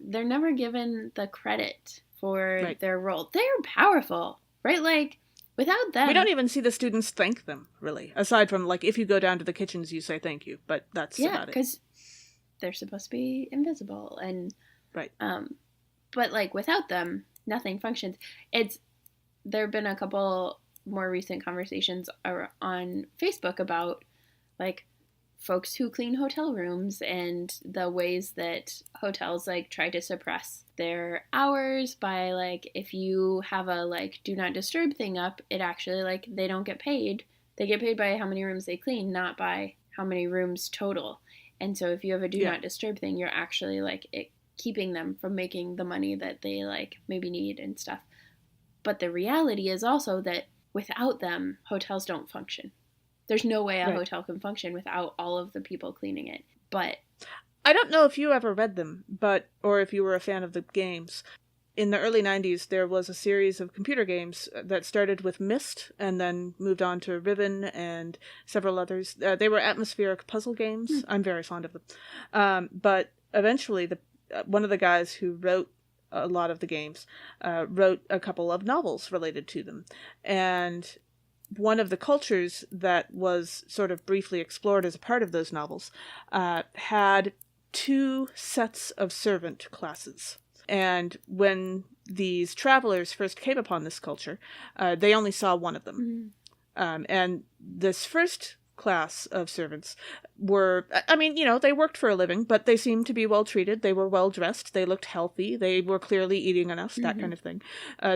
they're never given the credit for their role. They're powerful, right? Like, without them... We don't even see the students thank them, really. Aside from, like, if you go down to the kitchens, you say thank you, but that's about it. Yeah, because they're supposed to be invisible, and... Right. But, like, without them, nothing functions. There have been a couple more recent conversations on Facebook about, like, folks who clean hotel rooms and the ways that hotels like try to suppress their hours by like if you have a like do not disturb thing up, it actually like they don't get paid. They get paid by how many rooms they clean, not by how many rooms total. And so if you have a do not disturb thing, you're actually like keeping them from making the money that they like maybe need and stuff. But the reality is also that without them, hotels don't function. There's no way a hotel can function without all of the people cleaning it. But I don't know if you ever read them, or if you were a fan of the games. In the early 90s, there was a series of computer games that started with Myst and then moved on to Ribbon and several others. They were atmospheric puzzle games. I'm very fond of them. But eventually, one of the guys who wrote a lot of the games wrote a couple of novels related to them. And one of the cultures that was sort of briefly explored as a part of those novels had two sets of servant classes. And when these travelers first came upon this culture, they only saw one of them. And this first class of servants were, I mean, they worked for a living, but they seemed to be well treated. They were well dressed. They looked healthy. They were clearly eating enough, that kind of thing.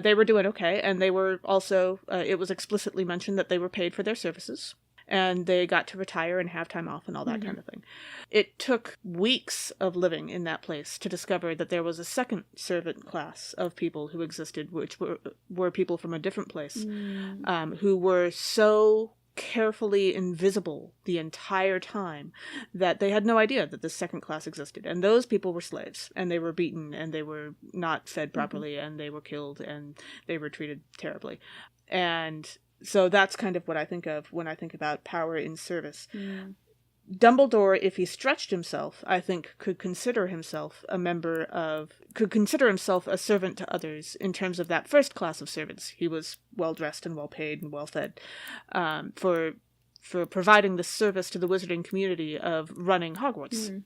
They were doing okay. And they were also, it was explicitly mentioned that they were paid for their services. And they got to retire and have time off and all that kind of thing. It took weeks of living in that place to discover that there was a second servant class of people who existed, which were people from a different place, who were so carefully invisible the entire time that they had no idea that this second class existed. And those people were slaves, and they were beaten, and they were not fed properly, and they were killed, and they were treated terribly. And so that's kind of what I think of when I think about power in service. Dumbledore, if he stretched himself, I think could consider himself a servant to others in terms of that first class of servants. He was well dressed and well paid and well fed for providing the service to the wizarding community of running Hogwarts.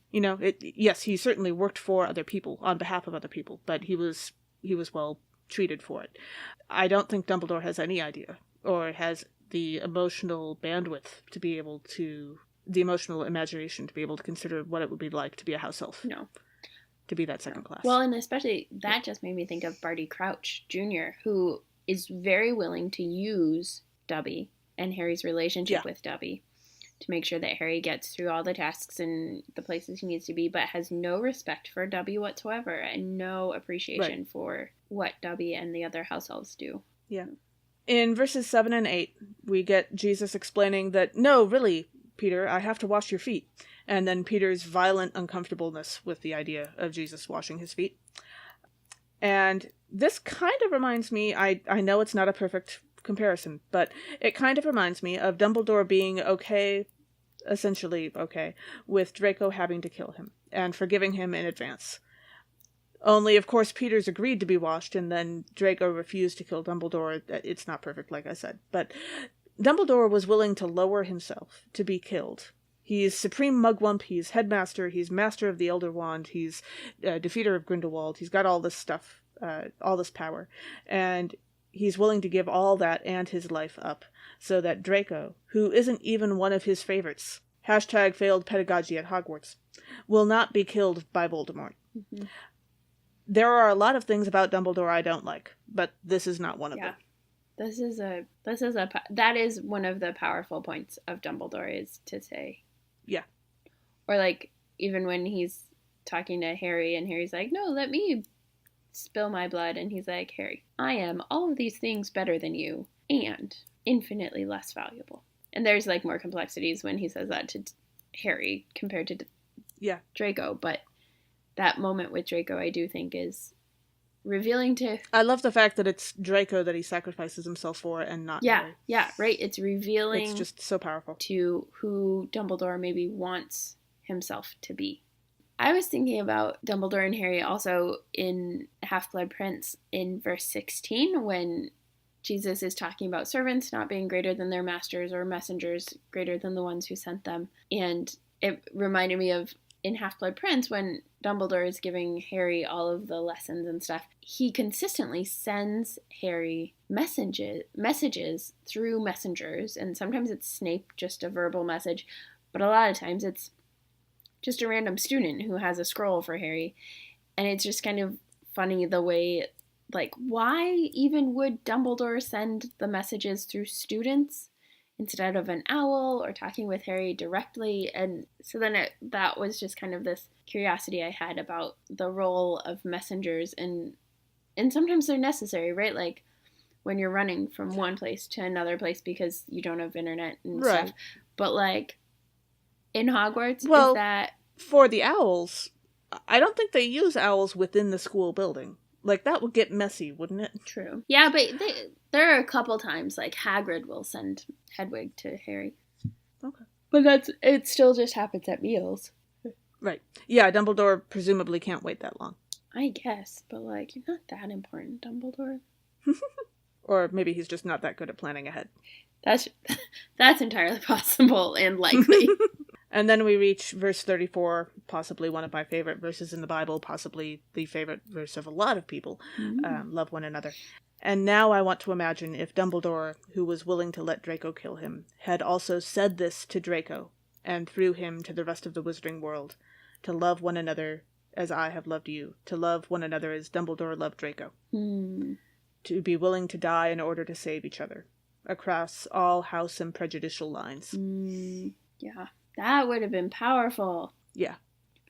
Yes, he certainly worked for other people on behalf of other people, but he was well treated for it. I don't think Dumbledore has any idea or has the emotional bandwidth to be able to, the emotional imagination to be able to consider what it would be like to be a house elf. No. To be that second class. Well, and especially that just made me think of Barty Crouch Jr., who is very willing to use Dobby and Harry's relationship with Dobby to make sure that Harry gets through all the tasks and the places he needs to be, but has no respect for Dobby whatsoever and no appreciation for what Dobby and the other house elves do. Yeah. In verses 7 and 8, we get Jesus explaining that, no, really, Peter, I have to wash your feet. And then Peter's violent uncomfortableness with the idea of Jesus washing his feet. And this kind of reminds me, I know it's not a perfect comparison, but it kind of reminds me of Dumbledore being essentially okay, with Draco having to kill him, and forgiving him in advance. Only, of course, Peter's agreed to be washed, and then Draco refused to kill Dumbledore. It's not perfect, like I said. But Dumbledore was willing to lower himself to be killed. He's Supreme Mugwump, he's Headmaster, he's Master of the Elder Wand, he's Defeater of Grindelwald, he's got all this stuff, all this power. And he's willing to give all that and his life up, so that Draco, who isn't even one of his favorites, #failed pedagogy at Hogwarts, will not be killed by Voldemort. There are a lot of things about Dumbledore I don't like, but this is not one of them. That is one of the powerful points of Dumbledore, is to say. Yeah. Or like, even when he's talking to Harry and Harry's like, no, let me spill my blood. And he's like, Harry, I am all of these things better than you and infinitely less valuable. And there's like more complexities when he says that to Harry compared to Draco. But that moment with Draco, I do think, is revealing to... I love the fact that it's Draco that he sacrifices himself for and not Harry. Yeah, right. It's revealing... It's just so powerful. ...to who Dumbledore maybe wants himself to be. I was thinking about Dumbledore and Harry also in Half-Blood Prince in verse 16, when Jesus is talking about servants not being greater than their masters, or messengers greater than the ones who sent them. And it reminded me of in Half-Blood Prince, when Dumbledore is giving Harry all of the lessons and stuff, he consistently sends Harry messages through messengers, and sometimes it's Snape, just a verbal message, but a lot of times it's just a random student who has a scroll for Harry. And it's just kind of funny the way, like, why even would Dumbledore send the messages through students instead of an owl or talking with Harry directly? And so then that was just kind of this curiosity I had about the role of messengers, and sometimes they're necessary, right? Like when you're running from one place to another place because you don't have internet and stuff. But like in Hogwarts, well, is that... For the owls, I don't think they use owls within the school building. Like, that would get messy, wouldn't it? True. Yeah, but there are a couple times, like, Hagrid will send Hedwig to Harry. Okay. But it still just happens at meals. Right. Yeah, Dumbledore presumably can't wait that long. I guess, but, like, you're not that important, Dumbledore. Or maybe he's just not that good at planning ahead. That's entirely possible and likely. And then we reach verse 34, possibly one of my favorite verses in the Bible, possibly the favorite verse of a lot of people. Love one another. And now I want to imagine if Dumbledore, who was willing to let Draco kill him, had also said this to Draco, and through him to the rest of the wizarding world, to love one another as I have loved you, to love one another as Dumbledore loved Draco, to be willing to die in order to save each other, across all house and prejudicial lines. Yeah. That would have been powerful. Yeah.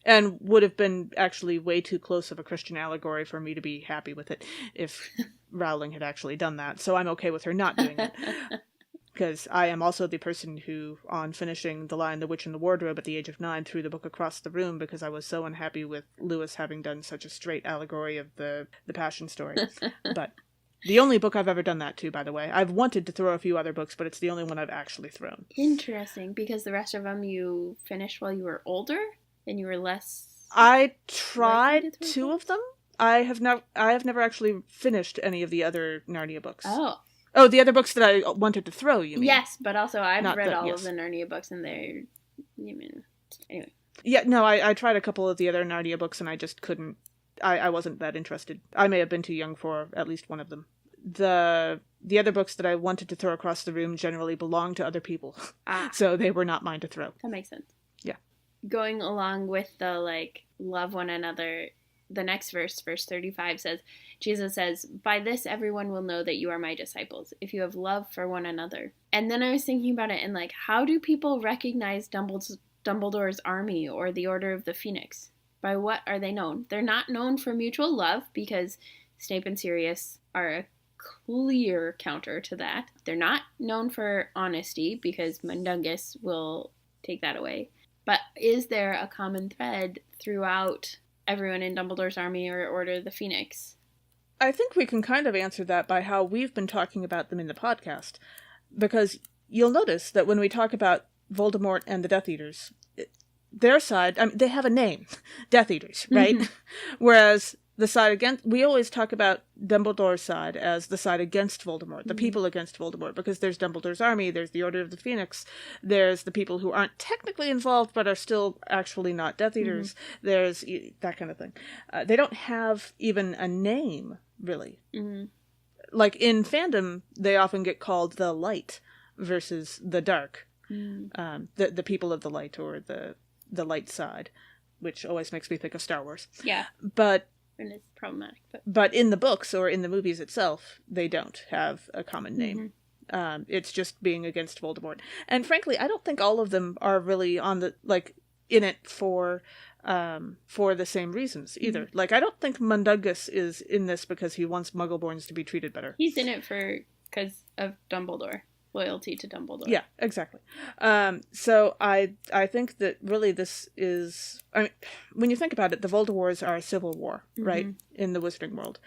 And would have been actually way too close of a Christian allegory for me to be happy with it if Rowling had actually done that. So I'm okay with her not doing it. Because I am also the person who, on finishing The Lion, the Witch, and the Wardrobe at the age of 9, threw the book across the room because I was so unhappy with Lewis having done such a straight allegory of the Passion story. But the only book I've ever done that to, by the way. I've wanted to throw a few other books, but it's the only one I've actually thrown. Interesting, because the rest of them you finished while you were older and you were less... I tried 2 of them. I have never actually finished any of the other Narnia books. Oh, the other books that I wanted to throw, you mean? Yes, but also I've read all of the Narnia books and they're... Anyway. Yeah, no, I tried a couple of the other Narnia books and I just couldn't... I wasn't that interested. I may have been too young for at least one of them. The other books that I wanted to throw across the room generally belonged to other people. So they were not mine to throw. That makes sense. Yeah. Going along with the, love one another, the next verse 35 says, Jesus says, "By this everyone will know that you are my disciples, if you have love for one another." And then I was thinking about it and, how do people recognize Dumbledore's army or the Order of the Phoenix? By what are they known? They're not known for mutual love because Snape and Sirius are a clear counter to that. They're not known for honesty because Mundungus will take that away. But is there a common thread throughout everyone in Dumbledore's army or Order of the Phoenix? I think we can kind of answer that by how we've been talking about them in the podcast. Because you'll notice that when we talk about Voldemort and the Death Eaters, their side, they have a name, Death Eaters, right? Mm-hmm. Whereas the side against, we always talk about Dumbledore's side as the side against Voldemort, the people against Voldemort, because there's Dumbledore's army, there's the Order of the Phoenix, there's the people who aren't technically involved but are still actually not Death Eaters, there's that kind of thing. They don't have even a name, really. Like in fandom, they often get called the Light versus the Dark, the people of the Light or the light side, which always makes me think of Star Wars. Yeah. But... and it's problematic. But in the books or in the movies itself, they don't have a common name. It's just being against Voldemort. And frankly, I don't think all of them are really on the, in it for the same reasons either. I don't think Mundungus is in this because he wants Muggleborns to be treated better. He's in it because of Dumbledore. Loyalty to Dumbledore. Yeah, exactly. So I think that really this is... when you think about it, the Voldemorts are a civil war, right? In the Wizarding world.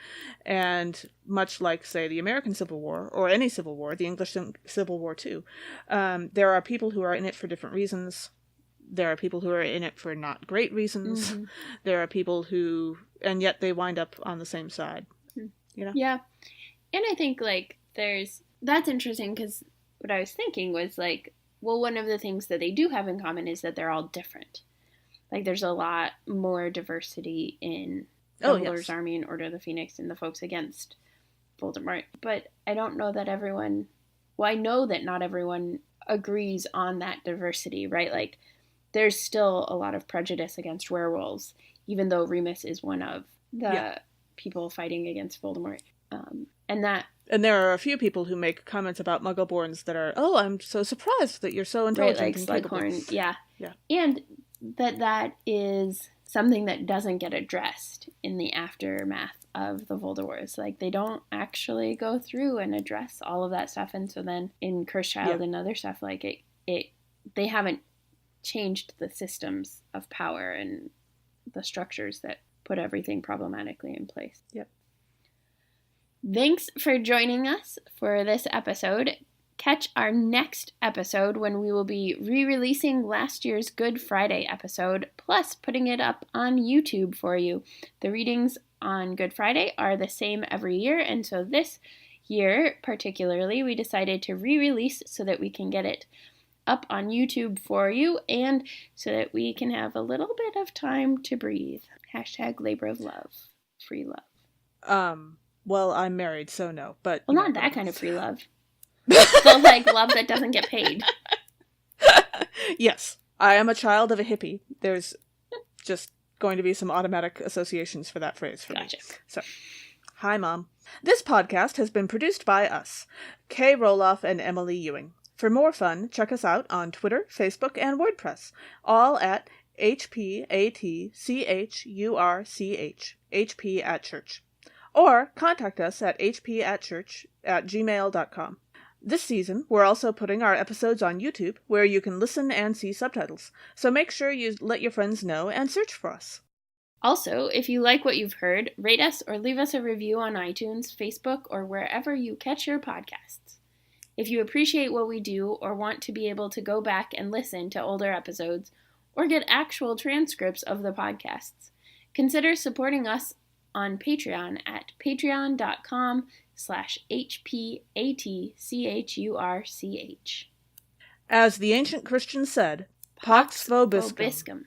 And much like, say, the American Civil War, or any Civil War, the English Civil War too, there are people who are in it for different reasons. There are people who are in it for not great reasons. There are people who... and yet they wind up on the same side. You know? Yeah. And I think, that's interesting because... what I was thinking was one of the things that they do have in common is that they're all different. There's a lot more diversity in Dumbledore's army and Order of the Phoenix and the folks against Voldemort. But I don't know that everyone... well, I know that not everyone agrees on that diversity, right? There's still a lot of prejudice against werewolves, even though Remus is one of the people fighting against Voldemort. And there are a few people who make comments about Muggleborns that are, "Oh, I'm so surprised that you're so intelligent and capable." Slughorn, yeah. And that is something that doesn't get addressed in the aftermath of the Voldemorts. They don't actually go through and address all of that stuff. And so then in Cursed Child and other stuff, they haven't changed the systems of power and the structures that put everything problematically in place. Yep. Thanks for joining us for this episode. Catch our next episode when we will be re-releasing last year's Good Friday episode, plus putting it up on YouTube for you. The readings on Good Friday are the same every year, and so this year, particularly, we decided to re-release so that we can get it up on YouTube for you and so that we can have a little bit of time to breathe. Hashtag labor of love. Free love. Well, I'm married, so no. But well, not that kind of free love. Still like love that doesn't get paid. Yes. I am a child of a hippie. There's just going to be some automatic associations for that phrase for me. So, hi, Mom. This podcast has been produced by us, Kay Roloff and Emily Ewing. For more fun, check us out on Twitter, Facebook, and WordPress, all at HPATCHURCH, HP at Church. Or contact us at hpatchurch@gmail.com. This season, we're also putting our episodes on YouTube, where you can listen and see subtitles, so make sure you let your friends know and search for us. Also, if you like what you've heard, rate us or leave us a review on iTunes, Facebook, or wherever you catch your podcasts. If you appreciate what we do or want to be able to go back and listen to older episodes or get actual transcripts of the podcasts, consider supporting us on Patreon at patreon.com/HPATCHURCH. As the ancient Christians said, Pax vobiscum.